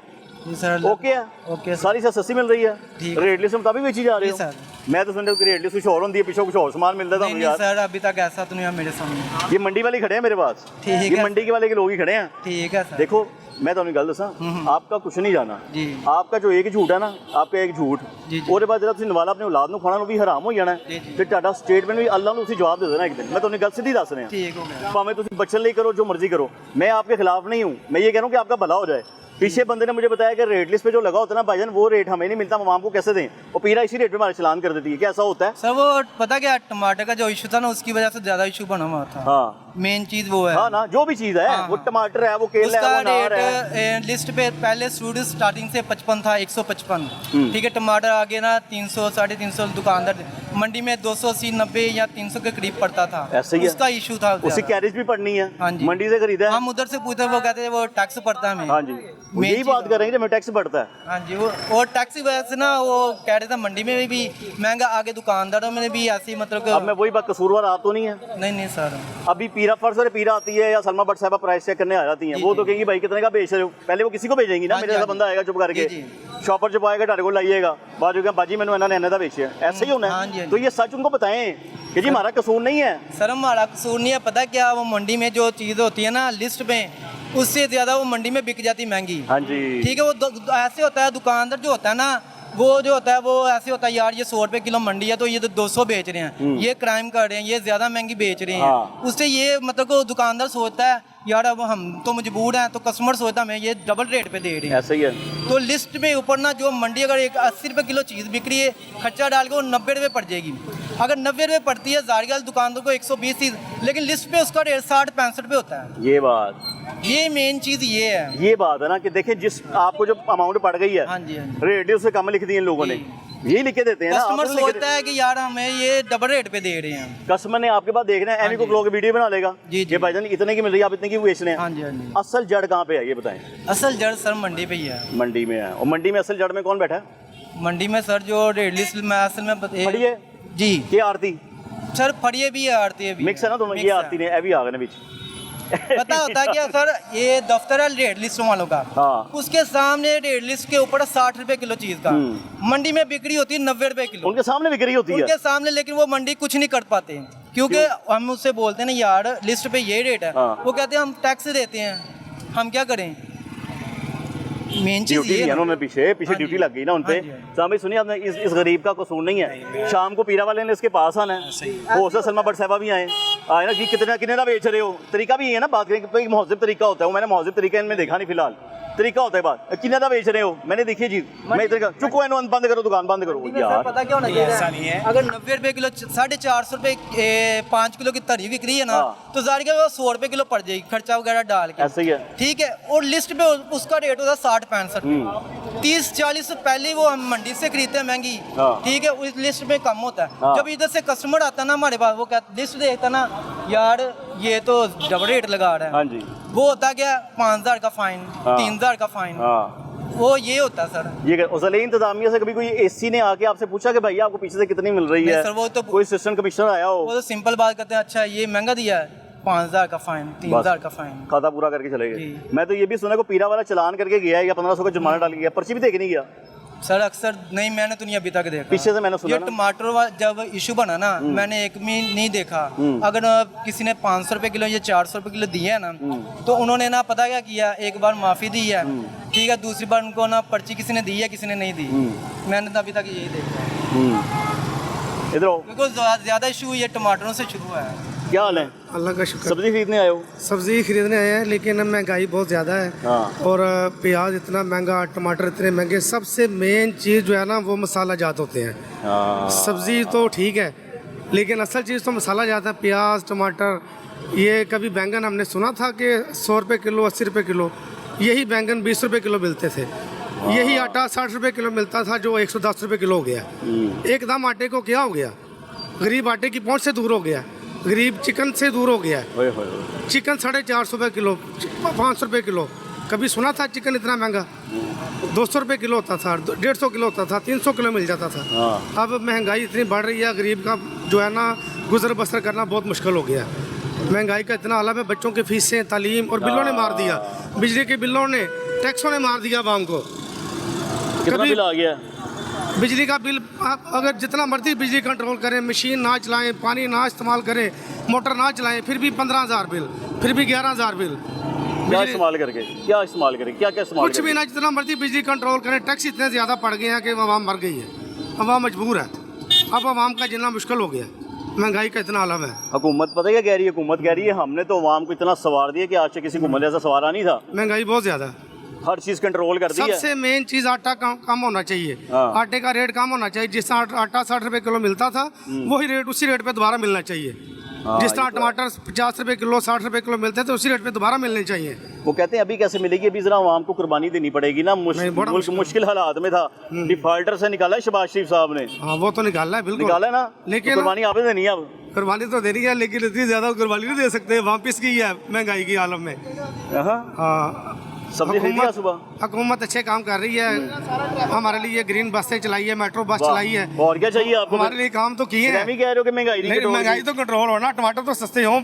Speaker 4: ਜੀ ਸਰ
Speaker 1: ओके है,
Speaker 4: ओके
Speaker 1: सारी चीज़ सस्ती मिल रही है,
Speaker 4: ठीक।
Speaker 1: रेट लिस्ट के मुताबिक बेची जा रही
Speaker 4: जी
Speaker 1: है।
Speaker 4: सर।
Speaker 1: मैं तो सुन रहा हूँ कि रेट लिस्ट कुछ और होती है, पीछे कुछ और सामान मिलता था यार।
Speaker 4: सर अभी तक ऐसा तो नहीं है मेरे सामने।
Speaker 1: ये मंडी वाले खड़े हैं मेरे पास,
Speaker 4: ठीक
Speaker 1: ये
Speaker 4: है।
Speaker 1: मंडी के वाले के लोग ही खड़े हैं।
Speaker 4: ठीक है सर।
Speaker 1: देखो मैं तो गल दसा, आपका कुछ नहीं जाना
Speaker 4: जी।
Speaker 1: आपका जो एक झूठ है ना, आपका एक झूठ
Speaker 4: जी, जी।
Speaker 1: ਉਹਦੇ ਬਾਅਦ ਜਿਹੜਾ ਤੁਸੀਂ ਨਵਾਲਾ ਆਪਣੀ ਔਲਾਦ ਨੂੰ ਖਾਣਾ ਨੂੰ ਵੀ ਹਰਾਮ ਹੋ ਜਾਣਾ ਹੈ।
Speaker 4: ਜੀ, ਜੀ।
Speaker 1: ਫਿਰ ਤੁਹਾਡਾ ਸਟੇਟਮੈਂਟ ਵੀ ਅੱਲਾਹ ਨੂੰ ਤੁਸੀਂ ਜਵਾਬ ਦੇ ਦੇਣਾ ਇੱਕ ਦਿਨ। मैं ਤੁਹਾਨੂੰ ਗੱਲ ਸਿੱਧੀ ਦੱਸ ਰਿਹਾ
Speaker 4: ठीक हो गया।
Speaker 1: भावें ਤੁਸੀਂ बच्चन ਲਈ करो जो मर्जी करो, मैं आपके खिलाफ नहीं हूँ। मैं ये कह रहा हूँ कि आपका भला हो जाए। पीछे बंदे ने मुझे बताया कि रेट लिस्ट पे जो लगा होता है ना भाईजान, वो रेट हमें नहीं मिलता, हम आवाम को कैसे दें? वो पीरा इसी रेट पे हमारा चलान कर देती है। क्या ऐसा होता है?
Speaker 4: सर वो पता क्या टमाटर का जो इशू था ना, उसकी वजह से ज्यादा इशू बना हुआ था।
Speaker 1: हाँ
Speaker 4: मेन चीज वो है।
Speaker 1: हाँ ना, जो भी चीज़ है,
Speaker 4: हाँ,
Speaker 1: वो
Speaker 4: हाँ।
Speaker 1: टमाटर है, वो केला है,
Speaker 4: उसका
Speaker 1: वो नार है।
Speaker 4: रेट लिस्ट पे पहले स्टूडेंट स्टार्टिंग से 55 था, 155। ठीक है, टमाटर आगे ना 300 350 दुकानदार मंडी में 280 90 या 300 के करीब पड़ता था।
Speaker 1: ऐसे ही है।
Speaker 4: उसका इशू था
Speaker 1: उसकी
Speaker 4: ज्यादा।
Speaker 1: कैरेज भी पड़नी है,
Speaker 4: हाँ जी।
Speaker 1: मंडी से खरीदा है।
Speaker 4: हम उधर से पूछते वो कहते हैं वो टैक्स पड़ता है हमें।
Speaker 1: हाँ जी, वो
Speaker 4: मेन
Speaker 1: यही
Speaker 4: चीज़
Speaker 1: बात कर रहे हैं कि हमें टैक्स बढ़ता है।
Speaker 4: हाँ जी, वो टैक्स की वजह से ना वो कह रहे थे मंडी में भी महंगा, आगे दुकानदारों में भी ऐसी मतलब
Speaker 1: अब मैं वही बात, कसूरवार आप तो नहीं है।
Speaker 4: नहीं सर।
Speaker 1: अभी पीरा फर्ज और पीरा आती है या सलमा भट्ट साहबा प्राइस चेक करने आ जाती हैं,
Speaker 4: जी,
Speaker 1: वो
Speaker 4: जी।
Speaker 1: तो कहेंगी भाई कितने का बेच रहे हो। पहले वो किसी को भेजेंगी ना,
Speaker 4: हाँ
Speaker 1: मेरे
Speaker 4: जी,
Speaker 1: जैसा
Speaker 4: हाँ
Speaker 1: बंदा
Speaker 4: जी।
Speaker 1: आएगा चुप करके,
Speaker 4: जी,
Speaker 1: शॉपर चुप आएगा, ढारे को लाइएगा, बाजू का बाजी मैंने इन्होंने था बेचे, ऐसे ही होना
Speaker 4: हाँ जी,
Speaker 1: है।
Speaker 4: हाँ
Speaker 1: तो
Speaker 4: जी।
Speaker 1: ये सच उनको बताएं कि जी हमारा कसूर नहीं है।
Speaker 4: सर हमारा कसूर नहीं है, पता क्या, वो मंडी में जो चीज़ होती है ना लिस्ट में, उससे ज़्यादा वो मंडी में बिक जाती महंगी।
Speaker 1: हाँ जी,
Speaker 4: ठीक है, वो ऐसे होता है दुकानदार जो होता है ना, वो जो होता है वो ऐसे होता है यार ये 100 रुपए किलो मंडी है तो ये तो 200 बेच रहे हैं, ये क्राइम कर रहे हैं, ये ज़्यादा महंगी बेच रहे हैं।
Speaker 1: हाँ।
Speaker 4: उससे ये मतलब को दुकानदार सोचता है यार अब हम तो मजबूर हैं, तो कस्टमर सोचता है हमें ये डबल रेट पे दे रहे हैं।
Speaker 1: ऐसे ही है।
Speaker 4: तो लिस्ट में ऊपर ना जो मंडी अगर एक 80 रुपए किलो चीज़ बिक रही है, खर्चा डाल के वो 90 रुपये पड़ जाएगी। अगर 90 रुपये पड़ती है जारी दुकानदार को 120 चीज़, लेकिन लिस्ट पे उसका रेट 60-65 रुपये होता है।
Speaker 1: ये बात,
Speaker 4: ये मेन चीज़ ये है।
Speaker 1: ये बात है ना कि देखें जिस आपको जो अमाउंट पड़ गई है,
Speaker 4: हाँ जी, हाँ जी।
Speaker 1: रेट उससे कम लिख दिए इन लोगों ने, यही लिख के देते हैं ना।
Speaker 4: कस्टमर
Speaker 1: आप तो लिख
Speaker 4: सोचता है कि यार हमें ये डबल रेट पे दे रहे हैं।
Speaker 1: कस्टमर ने आपके पास देखना है, एमी को ब्लॉग वीडियो बना लेगा
Speaker 4: जी, जी।
Speaker 1: कि भाईजान इतने की मिल रही है, आप इतने की बेच रहे हैं।
Speaker 4: हाँ जी, हाँ जी।
Speaker 1: असल जड़ कहाँ पे है ये बताएं?
Speaker 4: असल जड़ सर मंडी पे ही है।
Speaker 1: मंडी में है। और मंडी में असल जड़ में कौन बैठा है?
Speaker 4: मंडी में सर जो रेट लिस्ट में असल में
Speaker 1: खड़ी है
Speaker 4: जी
Speaker 1: के आरती
Speaker 4: सर फड़िए भी है आड़ती भी
Speaker 1: मिक्स है ना दोनों, ये आती ने, भी आ गए ना बीच।
Speaker 4: पता होता है क्या सर, ये दफ्तर है रेट लिस्ट वालों का,
Speaker 1: हाँ।
Speaker 4: उसके सामने रेट लिस्ट के ऊपर 60 रुपए किलो चीज का, मंडी में बिक्री होती है 90 रुपए किलो,
Speaker 1: उनके सामने बिक्री होती है
Speaker 4: उनके सामने, लेकिन वो मंडी कुछ नहीं कर पाते क्योंकि हम उससे बोलते हैं ना यार लिस्ट पे ये रेट है, वो कहते हैं हम टैक्स देते हैं, हम क्या करें। मेन चीज
Speaker 1: ड्यूटी
Speaker 4: ये
Speaker 1: है
Speaker 4: है
Speaker 1: ना उन्हें, पीछे ड्यूटी लग गई ना उनपे। साहब भाई सुनिए, आपने इस गरीब का कसूर नहीं है, शाम को पीरा वाले ने इसके पास आना है, हो सकता सलमा बट साहबा भी आए ना जी, कितना कितने का बेच रहे हो, तरीका भी ये है ना बात करें कि महजिब तरीका होता है, मैंने महजिब तरीका इनमें देखा नहीं फिलहाल, तरीका होता है बात, कितने का बेच रहे हो मैंने देखिए जी, मैं इधर चुको इन्हों बंद करो, दुकान बंद करो यार।
Speaker 4: पता क्या होना चाहिए, अगर 90 रुपए किलो 450 रुपए 5 किलो की तरी बिक रही है ना, तो जाहिर है वो 100 रुपए किलो पड़ जाएगी खर्चा वगैरह डाल के,
Speaker 1: ऐसा ही है
Speaker 4: ठीक है। और लिस्ट पे उसका रेट होता है 60-65, 30-40 से पहले वो हम मंडी से खरीदते हैं महंगी, ठीक है, उस लिस्ट में कम होता है। जब इधर से कस्टमर आता है ना हमारे पास, वो कहता लिस्ट देखता ना यार ये तो डबल रेट लगा रहा है,
Speaker 1: हाँ जी,
Speaker 4: वो होता क्या 5000 का फाइन, 3000 का फाइन, वो ये होता है सर।
Speaker 1: ये उसले इंतजामिया से कभी कोई एसी ने आके आपसे पूछा कि भैया आपको पीछे से कितनी मिल रही है?
Speaker 4: सर वो तो
Speaker 1: कोई असिस्टेंट कमिश्नर आया हो?
Speaker 4: वो तो सिंपल बात करते हैं, अच्छा ये महंगा दिया है, 5000 का फाइन, 3000 का फाइन,
Speaker 1: खाता पूरा करके चले गए। मैं तो ये भी सुना को पीरा वाला चलान करके गया है या 1500 का जुर्माना डाल गया, पर्ची भी देके नहीं गया
Speaker 4: सर। अक्सर नहीं, मैंने तो नहीं अभी तक देखा,
Speaker 1: पीछे से मैंने सुना
Speaker 4: ये टमाटर जब इशू बना ना, मैंने एक भी नहीं देखा, अगर किसी ने 500 रुपए किलो या 400 रुपए किलो दिया है ना, तो उन्होंने ना पता क्या किया, एक बार माफ़ी दी है, ठीक है, दूसरी बार उनको ना पर्ची किसी ने दी है किसी ने नहीं दी, मैंने तो अभी तक यही देखा।
Speaker 1: इधर
Speaker 4: बिल्कुल ज़्यादा इशू ये टमाटरों से शुरू हुआ है।
Speaker 1: क्या हाल है?
Speaker 6: अल्लाह का शुक्र।
Speaker 1: सब्जी खरीदने आए हो?
Speaker 6: सब्जी खरीदने आए हैं, लेकिन महंगाई बहुत ज़्यादा है, और प्याज इतना महंगा, टमाटर इतने महंगे। सबसे मेन चीज़ जो है ना वो मसाला जात होते हैं। सब्जी तो ठीक है, लेकिन असल चीज़ तो मसाला जात है, प्याज टमाटर। ये कभी बैंगन हमने सुना था कि 100 रुपये किलो 80 रुपये किलो, यही बैंगन 20 रुपये किलो मिलते थे, यही आटा 60 रुपये किलो मिलता था जो 110 रुपये किलो हो गया। एकदम आटे को क्या हो गया, गरीब आटे की पहुँच से दूर हो गया, गरीब चिकन से दूर हो गया है। चिकन 450 रुपये किलो, 500 रुपये किलो। कभी सुना था चिकन इतना महंगा? 200 रुपये किलो होता था, 150 किलो होता था, 300 किलो मिल जाता था। अब महंगाई इतनी बढ़ रही है, गरीब का जो है ना गुजर बसर करना बहुत मुश्किल हो गया। महंगाई का इतना आलम है, बच्चों की फीसें, तालीम, और बिलों ने मार दिया, बिजली के बिलों ने, टैक्सों ने मार दिया आवाम को।
Speaker 1: कितना बिल आ गया?
Speaker 6: बिजली का बिल आप अगर जितना मर्जी बिजली कंट्रोल करें, मशीन ना चलाएं, पानी ना इस्तेमाल करें, मोटर ना चलाएं, फिर भी 15,000 बिल, फिर भी 11,000 बिल।
Speaker 1: क्या इस्तेमाल करके, क्या इस्तेमाल करें, क्या क्या इस्तेमाल
Speaker 6: कुछ भी ना, जितना मर्जी बिजली कंट्रोल करें, टैक्स इतने ज़्यादा पड़ गए हैं कि आवाम मर गई है, आवाम मजबूर है। अब आवाम का जीना मुश्किल हो गया, महंगाई का इतना आलम है।
Speaker 1: हुकूमत पता है क्या कह रही है? हुकूमत कह रही है हमने तो आवाम को इतना सवार दिया कि आज से किसी हुकूमत ऐसा सवारा नहीं था।
Speaker 6: महंगाई बहुत ज़्यादा है,
Speaker 1: हर चीज़ कंट्रोल कर दी है।
Speaker 6: सबसे मेन चीज़ आटा कम होना चाहिए, आटे का रेट कम होना चाहिए। जिस तरह आटा 60 रुपये किलो मिलता था, वही रेट उसी रेट पे दोबारा मिलना चाहिए। जिस तरह टमाटर 50 रुपये किलो 60 रुपये किलो मिलते थे, उसी रेट पे दोबारा मिलने चाहिए।
Speaker 1: वो कहते हैं अभी कैसे मिलेगी, अभी जरा आवाम को कुर्बानी देनी पड़ेगी ना, मुश्किल हालात में था, डिफॉल्टर से निकाला शहबाज शरीफ साहब ने।
Speaker 6: हाँ वो तो निकाला है, बिल्कुल
Speaker 1: निकाला ना,
Speaker 6: लेकिन
Speaker 1: कुर्बानी आपने देनी है। अब
Speaker 6: कुर्बानी तो देनी है, लेकिन इतनी ज़्यादा कुर्बानी नहीं दे सकते, वापस की है महंगाई की आलम में। हाँ,
Speaker 1: सब्जी खरीदी सुबह?
Speaker 6: हुकूमत अच्छे काम कर रही है, हमारे लिए ग्रीन बसें चलाई है, मेट्रो बस चलाई है,
Speaker 1: और क्या चाहिए आपको?
Speaker 6: हमारे लिए काम तो किए हैं।
Speaker 1: कह रहे हो कि
Speaker 6: महंगाई तो कंट्रोल हो ना, टमाटर तो सस्ते हो,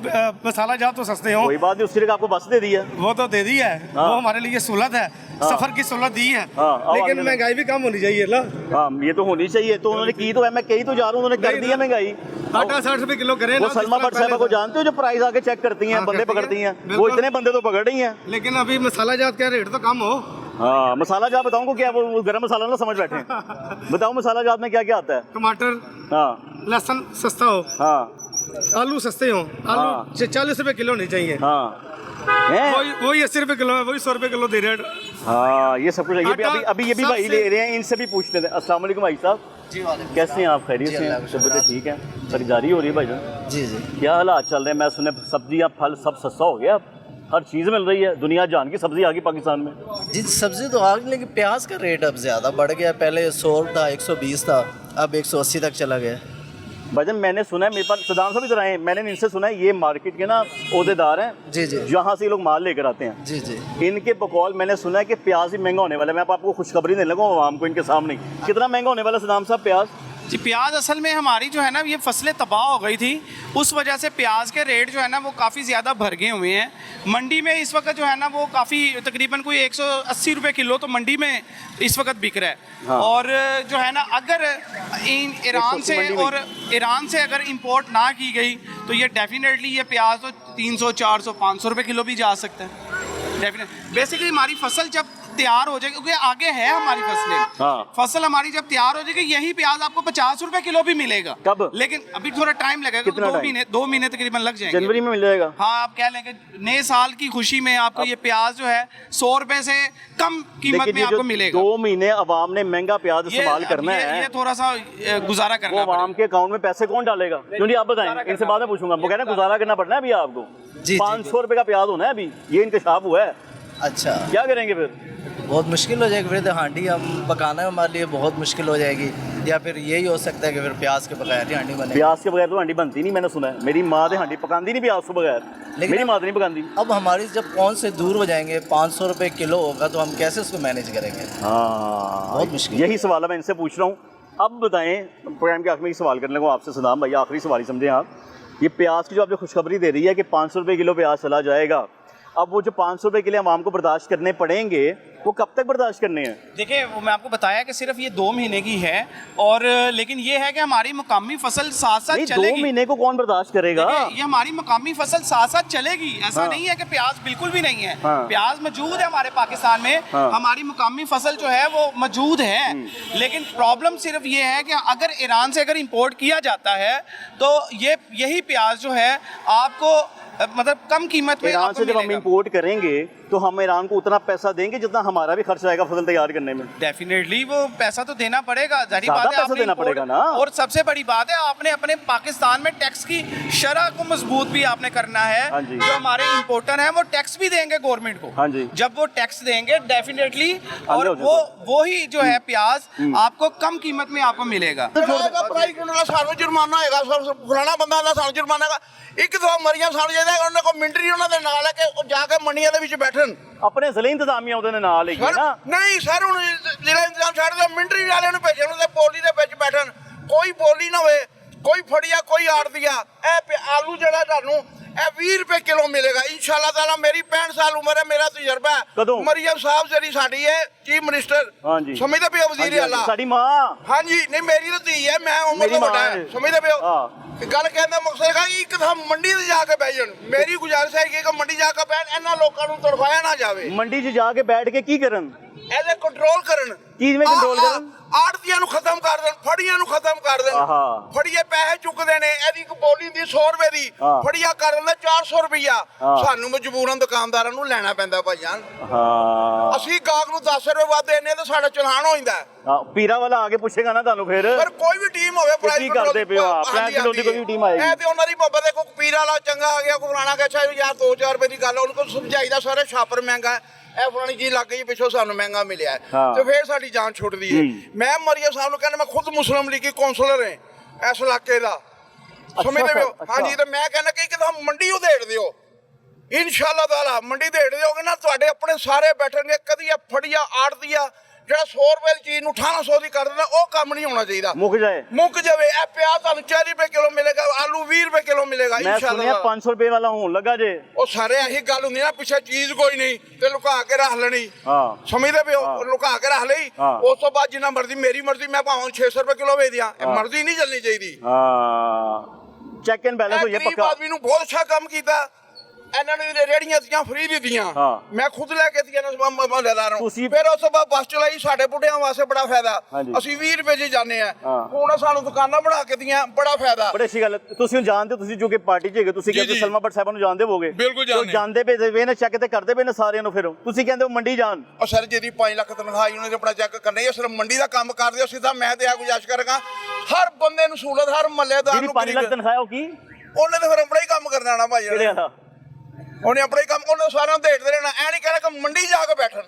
Speaker 6: मसाला जात तो सस्ते हो,
Speaker 1: कोई बात नहीं, उसकी जगह आपको बस दे दी है,
Speaker 6: वो तो दे दी है, वो हमारे लिए सहूलत है, सफर की सहूलत दी है, लेकिन महंगाई भी कम होनी चाहिए ना।
Speaker 1: हाँ ये तो होनी चाहिए, तो उन्होंने की तो है, मैं कही तो जा रहा हूँ, उन्होंने कर दी है महंगाई।
Speaker 6: आटा 60 रुपये किलो करें।
Speaker 1: वो सलमा भट्ट साहबा को जानते हो जो प्राइस आके चेक करती हैं, बंदे पकड़ती हैं, वो इतने बंदे तो पकड़ रही हैं।
Speaker 6: लेकिन अभी मसाला जात क्या रेट तो कम हो।
Speaker 1: हाँ मसाला जात बताऊँ को क्या, वो गरम मसाला ना समझ बैठे। बताओ मसाला जात में क्या क्या आता है?
Speaker 6: टमाटर,
Speaker 1: हाँ,
Speaker 6: लहसुन सस्ता हो,
Speaker 1: हाँ,
Speaker 6: आलू सस्ते हो, आलू 40 रुपये किलो नहीं चाहिए,
Speaker 1: हाँ,
Speaker 6: वही 80 रुपये किलो है, वही 100 रुपये किलो दे रहे हैं।
Speaker 1: हाँ ये सब कुछ है। अभी ये भी भाई ले रहे हैं, इनसे भी पूछ लेते हैं। अस्सलाम वालेकुम भाई साहब, कैसे हैं आप? खैरियत से हैं? तबीयत ठीक है? खरीदारी हो रही है भाईजान?
Speaker 4: जी जी।
Speaker 1: क्या हालात चल रहे हैं? मैं सुने सब्जियाँ फल सब सस्ता हो गया, हर चीज़ मिल रही है, दुनिया जान की सब्जी आ गई पाकिस्तान में।
Speaker 11: जी सब्जी तो आ गई, लेकिन प्याज का रेट अब ज़्यादा बढ़ गया, पहले 100 था, 120 था, अब 180 तक चला गया।
Speaker 1: भाईजान मैंने सुना है, मेरे पास सदाम साहब इधर आए हैं, मैंने इनसे सुना है ये मार्केट के ना ओहदेदार हैं,
Speaker 11: जी जी,
Speaker 1: जहाँ से ये लोग माल लेकर आते हैं।
Speaker 11: जी जी।
Speaker 1: इनके बकौल मैंने सुना है कि प्याज ही महंगा होने वाला है। मैं आपको खुशखबरी देने लगा आवाम को इनके सामने, कितना महंगा होने वाला सदाम साहब प्याज?
Speaker 2: जी प्याज असल में हमारी जो है ना ये फसलें तबाह हो गई थी, उस वजह से प्याज के रेट जो है ना वो काफ़ी ज़्यादा भर गए हुए हैं। मंडी में इस वक्त जो है ना वो काफ़ी तकरीबन कोई 180 रुपये किलो तो मंडी में इस वक्त बिक रहा है।
Speaker 1: हाँ।
Speaker 2: और जो है ना अगर ईरान से और ईरान से अगर इंपोर्ट ना की गई तो ये डेफिनेटली ये प्याज तो 300 400 500 रुपये किलो भी जा सकता है डेफिनेट। बेसिकली हमारी फसल जब तैयार हो जाएगी, क्योंकि आगे है हमारी फसलें,
Speaker 1: हाँ।
Speaker 2: फसल हमारी जब तैयार हो जाएगी यही प्याज आपको 50 रुपए किलो भी मिलेगा।
Speaker 1: कब?
Speaker 2: लेकिन अभी थोड़ा टाइम लगेगा,
Speaker 1: कितना
Speaker 2: 2 महीने तकरीबन लग जाएंगे।
Speaker 1: जनवरी में मिल जाएगा।
Speaker 2: हाँ, आप कह लेंगे नए साल की खुशी में आपको ये प्याज जो है 100 रुपए से कम कीमत में आपको मिलेगा।
Speaker 1: 2 महीने अवाम ने महंगा प्याज इस्तेमाल करना है,
Speaker 2: ये थोड़ा सा गुजारा
Speaker 1: वो
Speaker 2: करना
Speaker 1: अवाम के अकाउंट में पैसे कौन डालेगा? क्योंकि आप बताएं, इनसे बाद में पूछूंगा। वो कह रहे हैं गुजारा करना पड़ना है अभी आपको।
Speaker 11: जी,
Speaker 1: 500 रुपए का प्याज होना है अभी, ये इंकशाफ हुआ है।
Speaker 11: अच्छा,
Speaker 1: क्या करेंगे फिर?
Speaker 11: बहुत मुश्किल हो जाएगी फिर तो हांडी हम पकाना हमारे लिए बहुत मुश्किल हो जाएगी, या फिर यही हो सकता है कि फिर प्याज के बगैर ही हांडी बने।
Speaker 1: प्याज के बगैर तो हांडी बनती नहीं, मैंने सुना है। मेरी माँ तो हांडी पकाती नहीं प्याज के बगैर, मेरी माँ तो नहीं पकाती।
Speaker 11: अब हमारी जब कौन से दूर हो जाएंगे, 500 रुपये किलो होगा तो हम कैसे उसको मैनेज करेंगे?
Speaker 1: हाँ,
Speaker 11: बहुत मुश्किल।
Speaker 1: यही सवाल है, मैं इनसे पूछ रहा हूँ। अब बताएं, प्रोग्राम के आखिर में एक सवाल करने को आपसे सदाम भाई, आखिरी सवाल ही समझें आप। ये प्याज की जो आपने खुशखबरी दे रही है कि 500 रुपये किलो प्याज चला जाएगा, अब वो जो 500 रुपये के लिए आवाम को बर्दाश्त करने पड़ेंगे, वो कब तक बर्दाश्त करने हैं?
Speaker 2: देखिए, वो मैं आपको बताया कि सिर्फ ये 2 महीने की है, और लेकिन ये है कि हमारी मुकामी फसल साथ साथ चलेगी।
Speaker 1: 2 महीने को कौन बर्दाश्त करेगा?
Speaker 2: ये हमारी मुकामी फसल साथ साथ चलेगी। ऐसा नहीं है कि प्याज बिल्कुल भी नहीं है।
Speaker 1: हाँ।
Speaker 2: प्याज मौजूद है हमारे पाकिस्तान में।
Speaker 1: हाँ।
Speaker 2: हमारी मुकामी फसल जो है वो मौजूद है, लेकिन प्रॉब्लम सिर्फ ये है कि अगर ईरान से अगर इंपोर्ट किया जाता है तो यही प्याज जो है आपको मतलब कम कीमत में
Speaker 1: ईरान से जब हम
Speaker 2: मिलेगा।
Speaker 1: इंपोर्ट करेंगे तो हम ईरान को उतना पैसा देंगे जितना हमारा भी खर्च आएगा फसल तैयार करने में।
Speaker 2: डेफिनेटली वो पैसा तो देना पड़ेगा, जाहिर
Speaker 1: ज़्यादा
Speaker 2: बात है।
Speaker 1: पैसा
Speaker 2: आपने
Speaker 1: देना पड़ेगा ना।
Speaker 2: और सबसे बड़ी बात है, आपने अपने पाकिस्तान में टैक्स की शरह को मजबूत भी आपने करना है।
Speaker 1: हाँ जी।
Speaker 2: जो हमारे इंपोर्टर हैं वो टैक्स भी देंगे गवर्नमेंट को।
Speaker 1: हाँ जी।
Speaker 2: जब वो टैक्स देंगे डेफिनेटली, और वो ही जो है प्याज आपको कम कीमत में आपको मिलेगा।
Speaker 10: सानू जुर्माना होएगा, फलाना बंदा ਦਾ ਸਾਨੂੰ जुर्माना का एक दो मरियां ਸਾਨੂੰ ਚਾਹੀਦਾ ਉਹਨਾਂ ਕੋ ਮਿੰਟਰੀ ਉਹਨਾਂ ਦੇ ਨਾਲ ਹੈ ਕਿ ਉਹ ਜਾ ਕੇ ਮੰਡੀਆਂ ਦੇ ਵਿੱਚ ਬੈਠਣ।
Speaker 1: ਆਪਣੇ ਜ਼ਿਲ੍ਹੇ ਇੰਤਜ਼ਾਮੀਆਂ ਉਹਦੇ ਨਾਲ ਹੀ ਹੈ ਨਾ।
Speaker 10: ਨਹੀਂ ਸਰ, ਹੁਣ ਜ਼ਿਲ੍ਹਾ ਇੰਤਜ਼ਾਮ ਛੱਡ ਦਿਓ, ਮਿੰਟਰੀ ਵਾਲਿਆਂ ਨੂੰ ਭੇਜਣ ਉਹਦੇ ਬੋਲੀ ਦੇ ਵਿੱਚ ਬੈਠਣ, ਕੋਈ ਬੋਲੀ ਨਾ ਹੋਵੇ, ਕੋਈ ਫੜੀਆ ਕੋਈ ਆੜਦੀਆ। ਇਹ ਆਲੂ ਜਿਹੜਾ ਤੁਹਾਨੂੰ ਇਹ 20 रुपए किलो मिलेगा इंशाल्लाह ताला। मेरी 65 साल उम्र है, मेरा तजर्बा है। मरियम साहब ਜਿਹੜੀ ਸਾਡੀ ਹੈ ਚੀਫ ਮਿਨਿਸਟਰ,
Speaker 1: ਹਾਂਜੀ,
Speaker 10: ਸਮਝਦੇ ਪਿਓ ਵਜ਼ੀਰ ਆਲਾ
Speaker 1: ਸਾਡੀ ਮਾਂ।
Speaker 10: ਹਾਂਜੀ, ਨਹੀਂ ਮੇਰੀ ਤਾਂ ਧੀ ਹੈ, ਮੈਂ ਉਮਰ ਤੋਂ ਵੱਡਾ ਹੈ, ਸਮਝਦੇ ਪਿਓ। ਗੱਲ ਕਹਿੰਦਾ ਮਕਸਦ ਹੈ ਕਿ ਇੱਕ ਤਾਂ ਮੰਡੀ ਤੇ ਜਾ ਕੇ ਬਹਿ ਜਾਣ। ਮੇਰੀ ਗੁਜ਼ਾਰਿਸ਼ ਹੈ ਕਿ ਮੰਡੀ ਜਾ ਕੇ ਬਹਿਣ, ਇਹਨਾਂ ਲੋਕਾਂ ਨੂੰ ਤੜਫਾਇਆ ਨਾ ਜਾਵੇ।
Speaker 1: ਮੰਡੀ 'ਚ ਜਾ ਕੇ ਬੈਠ ਕੇ ਕੀ ਕਰਨ?
Speaker 10: ਇਹਦੇ ਕੰਟਰੋਲ ਕਰਨ।
Speaker 1: ਕਿਵੇਂ ਕੰਟਰੋਲ ਕਰਨ?
Speaker 10: ਆੜਤੀਆਂ ਨੂੰ ਖਤਮ ਕਰ ਦੇਣ, ਫੜੀਆਂ ਨੂੰ ਖਤਮ ਕਰ ਦੇਣ। ਫੜੀਏ ਪੈਸੇ ਚੁੱਕਦੇ ਨੇ, ਇਹਦੀ ਇੱਕ ਬੋਲੀ ਦੀ 100 ਰੁਪਏ ਦੀ, ਫੜੀਆ ਕਰ ਦਿੰਦਾ 400 ਰੁਪਈਆ। ਸਾਨੂੰ ਮਜਬੂਰਨ ਦੁਕਾਨਦਾਰਾਂ ਨੂੰ ਲੈਣਾ ਪੈਂਦਾ ਭਾਈਜਾਨ। ਅਸੀਂ ਗਾਹਕ ਨੂੰ 10 ਰੁਪਏ ਵੱਧ ਦੇਣੇ ਤੇ ਸਾਡਾ ਚਲਾਨ ਹੋ ਜਾਂਦਾ।
Speaker 1: ਪੀਰਾ ਵਾਲਾ ਆ ਕੇ ਪੁੱਛੇਗਾ ਨਾ ਤੁਹਾਨੂੰ ਫਿਰ।
Speaker 10: ਪਰ ਕੋਈ ਵੀ ਟੀਮ ਹੋਵੇ
Speaker 1: ਕੀ ਕਰਦੇ ਪਿਓ ਆ, ਪਲਾਂਟ ਕਲੋਨੀ ਕੋਈ ਵੀ ਟੀਮ ਆਏਗੀ।
Speaker 10: ਇਹ ਤੇ ਉਹਨਾਂ ਦੀ ਮੁਹੱਬਤ ਹੈ, ਕੋਈ ਪੀਰਾ ਵਾਲਾ ਚੰਗਾ ਆ ਗਿਆ, ਕੋਈ ਫਲਾਣਾ ਕਿ ਅੱਛਾ ਯਾਰ 2-4 ਰੁਪਏ ਦੀ ਗੱਲ ਉਹਨੂੰ ਕੋਈ ਸਮਝਾਈਦਾ, ਸਾਰੇ ਛਾਪਰ ਮਹਿੰਗਾ ਇਹ ਫਲਾਣੀ ਚੀਜ਼ ਲੱਗ ਗਈ ਪਿੱਛੋਂ ਸਾਨੂੰ ਮਹਿੰਗਾ ਮਿਲਿਆ ਤੇ ਫਿਰ ਸਾਡੀ ਜਾਨ ਛੁੱਟਦੀ ਹੈ। ਮੈਂ ਮਰੀਮ ਸਾਹਿਬ ਨੂੰ ਕਹਿੰਦਾ, ਮੈਂ ਖੁਦ ਮੁਸਲਿਮ ਲੀਗ ਦੀ ਕੌਂਸਲਰ ਹਾਂ ਇਸ ਇਲਾਕੇ ਦਾ, ਸਮਝਦੇ ਪਿਓ। ਹਾਂਜੀ, ਤੇ ਮੈਂ ਕਹਿੰਦਾ ਕਿ ਤੁਸੀਂ ਮੰਡੀ ਉਧੇੜ ਦਿਓ, ਇਨਸ਼ਾਅੱਲਾ ਤਾਲਾ ਮੰਡੀ ਉਧੇੜ ਦਿਓਗੇ ਨਾ, ਤੁਹਾਡੇ ਆਪਣੇ ਸਾਰੇ ਬੈਠਣਗੇ। ਕਦੀ ਇਹ ਫੜੀਆ ਆੜਤੀਆ ਜਿਹੜਾ 100 ਰੁਪਏ ਦੀ ਚੀਜ਼ ਨੂੰ 1800 ਦੀ ਕਰ ਦਿੰਦਾ, ਉਹ ਕੰਮ ਨਹੀਂ ਹੋਣਾ ਚਾਹੀਦਾ।
Speaker 1: ਮੁੱਕ
Speaker 10: ਜਾਵੇ। ਇਹ ਪਿਆਜ਼ ਤੁਹਾਨੂੰ 40 ਰੁਪਏ ਕਿਲੋ ਮਿਲੇਗਾ, ਆਲੂ 20 ਰੁਪਏ ਕਿਲੋ ਮਿਲੇਗਾ
Speaker 1: ਇਨਸ਼ਾਅੱਲਾ। 500 ਰੁਪਏ ਵਾਲਾ ਹੋਣ ਲੱਗਾ ਜੇ।
Speaker 10: ਉਹ ਸਾਰੇ ਇਹੀ ਗੱਲ ਹੁੰਦੀ ਨਾ, ਪਿੱਛੇ ਚੀਜ਼ ਕੋਈ ਨਹੀਂ ਤੇ ਲੁਕਾ ਕੇ ਰੱਖ ਲੈਣੀ। ਸਮਝਦੇ ਪਿਓ, ਲੁਕਾ ਕੇ ਰੱਖ ਲਈ। ਉਸ ਤੋਂ ਬਾਅਦ ਜਿੰਨਾ ਮਰਜ਼ੀ, ਮੇਰੀ ਮਰਜ਼ੀ, ਮੈਂ ਭਾਵੇਂ 600 ਰੁਪਏ ਕਿਲੋ ਵੇਚ ਦਿਆਂ, ਇਹ ਮਰਜ਼ੀ ਨਹੀਂ ਚੱਲਣੀ ਚਾਹੀਦੀ।
Speaker 1: ਚੈੱਕ ਐਂਡ ਬੈਲੈਂਸ ਹੋਈਏ ਪੱਕਾ।
Speaker 10: ਆਦਮੀ ਨੂੰ ਬਹੁਤ ਅੱਛਾ ਕੰਮ ਕੀਤਾ। ਇਹਨਾਂ ਨੂੰ ਰੇੜੀਆਂ ਦੀਆਂ ਫ੍ਰੀ ਦਿੱਤੀਆਂ, ਮੈਂ ਖੁਦ ਲੈ ਕੇ ਦਿੱਤੀਆਂ ਮਹੱਲੇਦਾਰਾਂ ਨੂੰ। ਫਿਰ ਉਸ ਤੋਂ ਬਾਅਦ ਬੱਸ ਚਲਾਈ, ਸਾਡੇ ਬੁੱਢਿਆਂ ਵਾਸਤੇ ਬੜਾ ਫਾਇਦਾ। ਅਸੀਂ 20 ਰੁਪਏ 'ਚ ਜਾਂਦੇ ਆ, ਹੁਣ ਸਾਨੂੰ ਦੁਕਾਨਾਂ ਬਣਾ ਕੇ ਦੀਆਂ, ਬੜਾ ਫਾਇਦਾ।
Speaker 1: ਬੜੀ ਅੱਛੀ ਗੱਲ। ਤੁਸੀਂ ਜਾਣਦੇ, ਤੁਸੀਂ ਜੋ ਕਿ ਪਾਰਟੀ 'ਚ ਹੈਗੇ, ਤੁਸੀਂ ਕਹਿੰਦੇ ਸਲਮਾ ਭੱਟ ਸਾਹਿਬਾਂ ਨੂੰ ਜਾਣਦੇ ਹੋਵੋਗੇ।
Speaker 10: ਬਿਲਕੁਲ
Speaker 1: ਜਾਣਦੇ ਪਏ ਨੇ, ਚੈੱਕ ਤੇ ਕਰਦੇ ਪਏ ਨੇ ਸਾਰਿਆਂ ਨੂੰ। ਫਿਰ ਤੁਸੀਂ ਕਹਿੰਦੇ ਹੋ ਮੰਡੀ ਜਾਣ।
Speaker 10: ਉਹ ਸਰ ਜਿਹਦੀ 5 ਲੱਖ ਤਨਖਾਹ ਉਹਨੇ ਤੇ ਆਪਣਾ ਚੈੱਕ ਕਰਨਾ ਹੀ, ਸਿਰਫ ਮੰਡੀ ਦਾ ਕੰਮ ਕਰਦੇ ਹੋ ਸਿੱਧਾ। ਮੈਂ ਤੇ ਆ ਗੁਜ਼ਾਰਿਸ਼ ਕਰਾਂਗਾ ਹਰ ਬੰਦੇ ਨੂੰ ਸਹੂਲਤ, ਹਰ ਮਹੱਲੇਦਾਰ ਨੂੰ।
Speaker 1: 5 ਲੱਖ ਤਨਖਾਹ ਉਹ ਕੀ?
Speaker 10: ਉਹਨੇ ਤੇ ਫਿਰ ਆਪਣਾ ਹੀ ਕੰਮ ਕਰਨਾ ਨਾ ਭਾਈ, ਉਹਨੇ ਆਪਣਾ ਹੀ ਕੰਮ, ਉਹਨੇ ਸਾਰਿਆਂ ਨੂੰ ਦੇੜਦੇ ਰਹਿਣਾ। ਐ ਨਹੀਂ ਕਹਿਣਾ ਕਿ ਮੰਡੀ ਜਾ ਕੇ ਬੈਠਣ।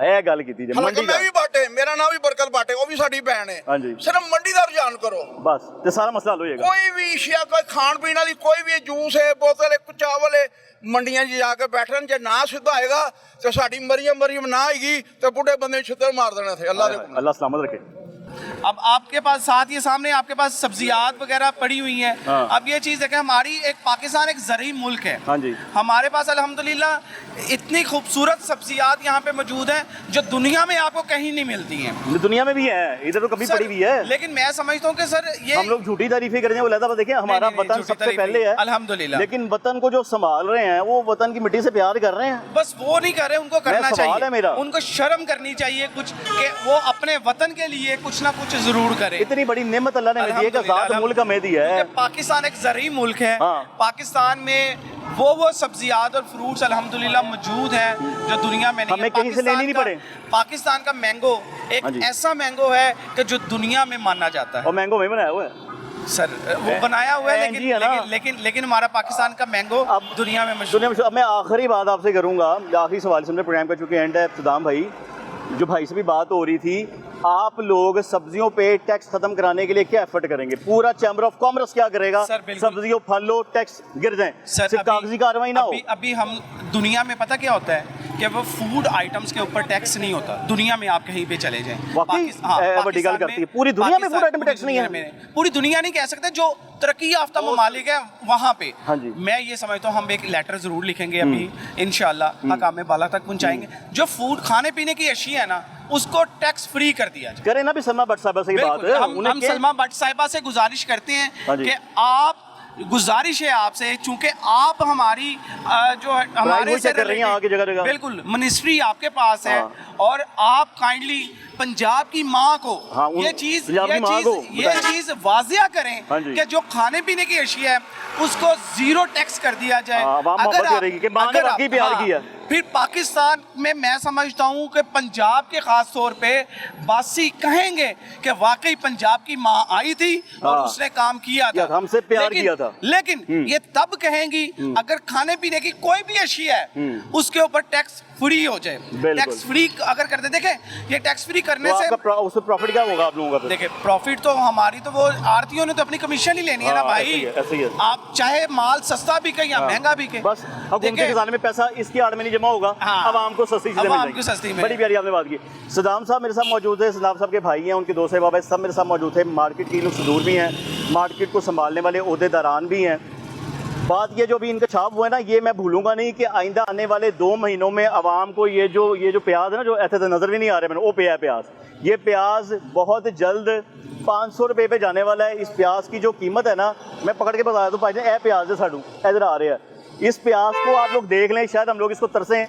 Speaker 1: ਇਹ ਗੱਲ ਕੀਤੀ ਜੇ ਮੰਡੀ।
Speaker 10: ਮੈਂ ਵੀ ਬਾਟੇ, ਮੇਰਾ ਨਾਮ ਵੀ ਬਰਕਤ ਬਾਟੇ, ਉਹ ਵੀ ਸਾਡੀ ਭੈਣ ਹੈ। ਸਿਰਫ ਮੰਡੀ ਦਾ ਰੁਝਾਨ ਕਰੋ
Speaker 1: ਬਸ, ਤੇ ਸਾਰਾ ਮਸਲਾ ਹੱਲ ਹੋ ਜਾਏਗਾ।
Speaker 10: ਕੋਈ ਵੀ ਇਸ਼ਿਆ, ਕੋਈ ਖਾਣ ਪੀਣ ਵਾਲੀ ਕੋਈ ਵੀ ਜੂਸ ਹੈ, ਬੋਤਲ ਹੈ, ਚਾਵਲ ਹੈ, ਮੰਡੀਆਂ 'ਚ ਜਾ ਕੇ ਬੈਠਣ। ਜੇ ਨਾ ਸਿੱਧਾ ਆਏਗਾ ਤੇ ਸਾਡੀ ਮਰੀਮ ਨਾ ਆਏਗੀ ਤੇ ਬੁੱਢੇ ਬੰਦੇ ਛਿੱਤਰ ਮਾਰ ਦੇਣਾ ਇੱਥੇ। ਅੱਲਾ ਦੇ
Speaker 1: ਅੱਲਾ ਸਲਾਮਤ ਰੱਖੇ।
Speaker 2: अब आपके पास साथ ये सामने आपके पास सब्जियात वगैरह पड़ी हुई हैं।
Speaker 1: हाँ।
Speaker 2: अब ये चीज़ देखें, हमारी एक पाकिस्तान एक ज़रई मुल्क है।
Speaker 1: हाँ जी।
Speaker 2: हमारे पास अल्हम्दुलिल्लाह इतनी खूबसूरत सब्जियात यहाँ पे मौजूद हैं जो दुनिया में आपको कहीं नहीं मिलती हैं।
Speaker 1: दुनिया में भी है, इधर तो कभी
Speaker 2: सर,
Speaker 1: पड़ी हुई है।
Speaker 2: लेकिन मैं समझता हूँ कि सर ये
Speaker 1: हम लोग झूठी तारीफें करने वो लहदा देखिए, हमारा
Speaker 2: नहीं,
Speaker 1: वतन
Speaker 2: झूठी
Speaker 1: सबसे
Speaker 2: तारीफें,
Speaker 1: पहले है
Speaker 2: अल्हम्दुलिल्लाह।
Speaker 1: लेकिन वतन को जो संभाल रहे हैं वो वतन की मिट्टी से प्यार कर रहे हैं।
Speaker 2: बस वो नहीं कर रहे, उनको करना
Speaker 1: सवाल है
Speaker 2: चाहिए,
Speaker 1: मेरा।
Speaker 2: उनको शर्म करनी चाहिए कुछ कि वो अपने वतन के लिए कुछ ना कुछ जरूर करे।
Speaker 1: इतनी बड़ी नेमत अल्लाह ने दी है कि ज़ात मुल्क हमें दी है।
Speaker 2: क्योंकि पाकिस्तान एक ज़रई मुल्क है।
Speaker 1: हाँ।
Speaker 2: पाकिस्तान में वो सब्जियात और फ्रूट्स अल्हम्दुलिल्लाह मौजूद हैं जो दुनिया में नहीं
Speaker 1: हमें
Speaker 2: है।
Speaker 1: कहीं से लेनी नहीं पड़े।
Speaker 2: पाकिस्तान का मैंगो एक
Speaker 1: हाँ जी।
Speaker 2: ऐसा मैंगो है कि जो दुनिया में माना जाता है।
Speaker 1: और मैंगो में बनाया हुआ है
Speaker 2: सर वो बनाया हुआ है,
Speaker 1: जी है ना।
Speaker 2: लेकिन हमारा पाकिस्तान का मैंगो अब दुनिया में मशहूर।
Speaker 1: दुनिया में अब मैं आखिरी बात आपसे करूंगा, आखिरी सवाल से प्रोग्राम का चूंकि एंड है। सदाम भाई, जो भाई से भी बात हो रही थी, आप लोग सब्जियों पे टैक्स खत्म कराने के लिए क्या एफर्ट करेंगे? पूरा चैम्बर ऑफ कॉमर्स क्या करेगा?
Speaker 2: सर, बिल्कुल।
Speaker 1: सब्जियों फलों टैक्स गिर जाए,
Speaker 2: सर,
Speaker 1: सिर्फ कागजी कार्रवाई ना हो।
Speaker 2: अभी हम दुनिया में पता क्या होता है कि वो फूड आइटम्स के ऊपर टैक्स नहीं होता। दुनिया में आप कहीं पे चले जाएं,
Speaker 1: वाकई बड़ी गल करती है, पूरी दुनिया में फूड आइटम टैक्स नहीं है।
Speaker 2: पूरी दुनिया नहीं कह सकते, जो तरक्की याफ्ता ममालिक है वहाँ पे।
Speaker 1: हाँ जी।
Speaker 2: मैं ये समझता हूँ हम एक लेटर जरूर लिखेंगे अभी इंशाल्लाह, हकाम बाला तक पहुँचाएंगे। जो फूड खाने पीने की अशिया है ना, उसको टैक्स फ्री कर दिया जाए।
Speaker 1: करें ना भी सलमा भट्ट साहब से ये बात है।
Speaker 2: हम सलमा भट्ट साहिबा से गुजारिश करते
Speaker 1: हाँ
Speaker 2: हैं
Speaker 1: जी।
Speaker 2: कि आप, गुजारिश है आपसे, चूंकि आप हमारी जो हमारे से
Speaker 1: कर रही हैं आगे जगह जगह।
Speaker 2: बिल्कुल मिनिस्ट्री आपके पास है,
Speaker 1: हाँ।
Speaker 2: और आप काइंडली पंजाब की माँ को
Speaker 1: हाँ,
Speaker 2: ये चीज
Speaker 1: पंजाब की माँ को बताएं।
Speaker 2: वाजिया
Speaker 1: हाँ
Speaker 2: करें
Speaker 1: जी।
Speaker 2: कि जो खाने पीने की अशिया है उसको जीरो टैक्स कर दिया जाए।
Speaker 1: हाँ, आवाम मोहब्बत करेगी कि माँ ने वाकई प्यार किया।
Speaker 2: फिर पाकिस्तान में मैं समझता हूँ कि पंजाब के खास तौर पे बासी कहेंगे कि वाकई पंजाब की माँ आई थी और
Speaker 1: हाँ।
Speaker 2: उसने काम किया था,
Speaker 1: हमसे प्यार किया था।
Speaker 2: लेकिन ये तब कहेंगी अगर खाने पीने की कोई भी अशिया है उसके ऊपर टैक्स फ्री हो जाए। टैक्स फ्री अगर करते, देखें ये टैक्स फ्री करने से
Speaker 1: उससे प्रॉफिट क्या होगा आप लोगों का?
Speaker 2: देखिए प्रॉफिट तो हमारी तो वो आरतीयों ने तो अपनी कमीशन ही लेनी है ना
Speaker 1: हाँ,
Speaker 2: भाई।
Speaker 1: ऐसे ही है।
Speaker 2: आप चाहे माल सस्ता बिके या महंगा बिके,
Speaker 1: बस हुकूमती खजाने में पैसा इसकी आड़ में नहीं जमा होगा।
Speaker 2: हाँ।
Speaker 1: आवाम को सस्ती चीजें मिल
Speaker 2: आवाम को
Speaker 1: जाएंगी।
Speaker 2: सस्ती मिले।
Speaker 1: बड़ी प्यारी आपने बात की। सदाम साहब मेरे साथ मौजूद है, सदाम साहब के भाई हैं, उनके दो से बाबा सब मेरे साथ मौजूद है। मार्केट की लोग सदूर भी हैं, मार्केट को संभालने वाले ओहदेदारान भी हैं। बात ये जो अभी इनका छाप हुआ है ना, ये मैं भूलूंगा नहीं कि आइंदा आने वाले 2 महीनों में आवाम को ये जो प्याज है ना, जो ऐसे तो नज़र भी नहीं आ रहे मैंने, वो पे है प्याज, ये प्याज बहुत जल्द 500 रुपये पे जाने वाला है। इस प्याज की जो कीमत है ना, मैं पकड़ के बताया तो भाई ए प्याज है साड़ू इधर आ रहे हैं। इस प्याज को आप लोग देख लें, शायद हम लोग इसको तरसें।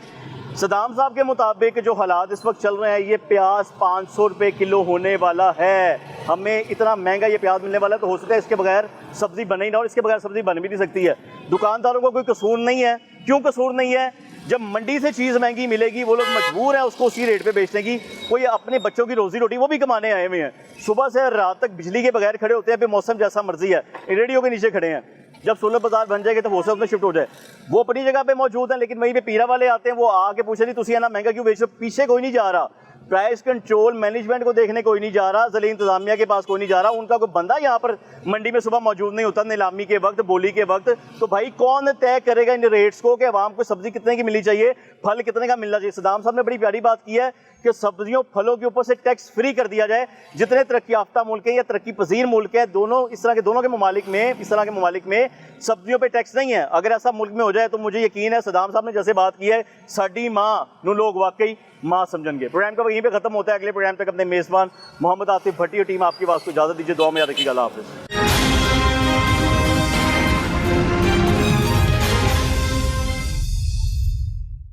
Speaker 1: सदाम साहब के मुताबिक जो हालात इस वक्त चल रहे हैं, ये प्याज 500 रुपये किलो होने वाला है। हमें इतना महंगा ये प्याज मिलने वाला है, तो हो सकता है इसके बगैर सब्जी बने ही ना, और इसके बगैर सब्जी बन भी नहीं सकती है। दुकानदारों को कोई कसूर नहीं है। क्यों कसूर नहीं है? जब मंडी से चीज़ महंगी मिलेगी, वो लोग मजबूर हैं उसको उसी रेट पे बेचने की। कोई अपने बच्चों की रोजी रोटी वो भी कमाने आए हुए हैं, सुबह से रात तक बिजली के बगैर खड़े होते हैं, फिर मौसम जैसा मर्जी है, रेडियो के नीचे खड़े हैं। जब सोलर बाजार बन जाएगी तो वो सब में शिफ्ट हो जाए। वो अपनी जगह पे मौजूद हैं, लेकिन वहीं पे पीरा वाले आते हैं, वो आके पूछे नहीं तुसी है ना महंगा क्यों बेच रहे हो? पीछे कोई नहीं जा रहा, प्राइस कंट्रोल मैनेजमेंट को देखने कोई नहीं जा रहा, ज़िला इंतजामिया के पास कोई नहीं जा रहा। उनका कोई बंदा यहाँ पर मंडी में सुबह मौजूद नहीं होता नीलामी के वक्त, बोली के वक्त। तो भाई कौन तय करेगा इन रेट्स को कि आवाम को सब्जी कितने की मिलनी चाहिए, फल कितने का मिलना चाहिए? सदाम साहब ने बड़ी प्यारी बात की है कि सब्जियों फलों के ऊपर से टैक्स फ्री कर दिया जाए। जितने तरक्की याफ्ता मुल्क हैं या तरक्की पजीर मुल्क है, दोनों इस तरह के ममालिक में सब्जियों पे टैक्स नहीं है। अगर ऐसा मुल्क में हो जाए तो मुझे यकीन है सदाम साहब ने जैसे बात की है, साडी माँ नू लोग वाकई माँ समझेंगे। प्रोग्राम का यहीं पे खत्म होता है। अगले प्रोग्राम तक अपने मेज़बान मोहम्मद आतिफ भट्टी और टीम आपकी आवाज़ को इजाज़त दीजिए। दुआ में याद रखिएगा। अल्लाह हाफ़िज़।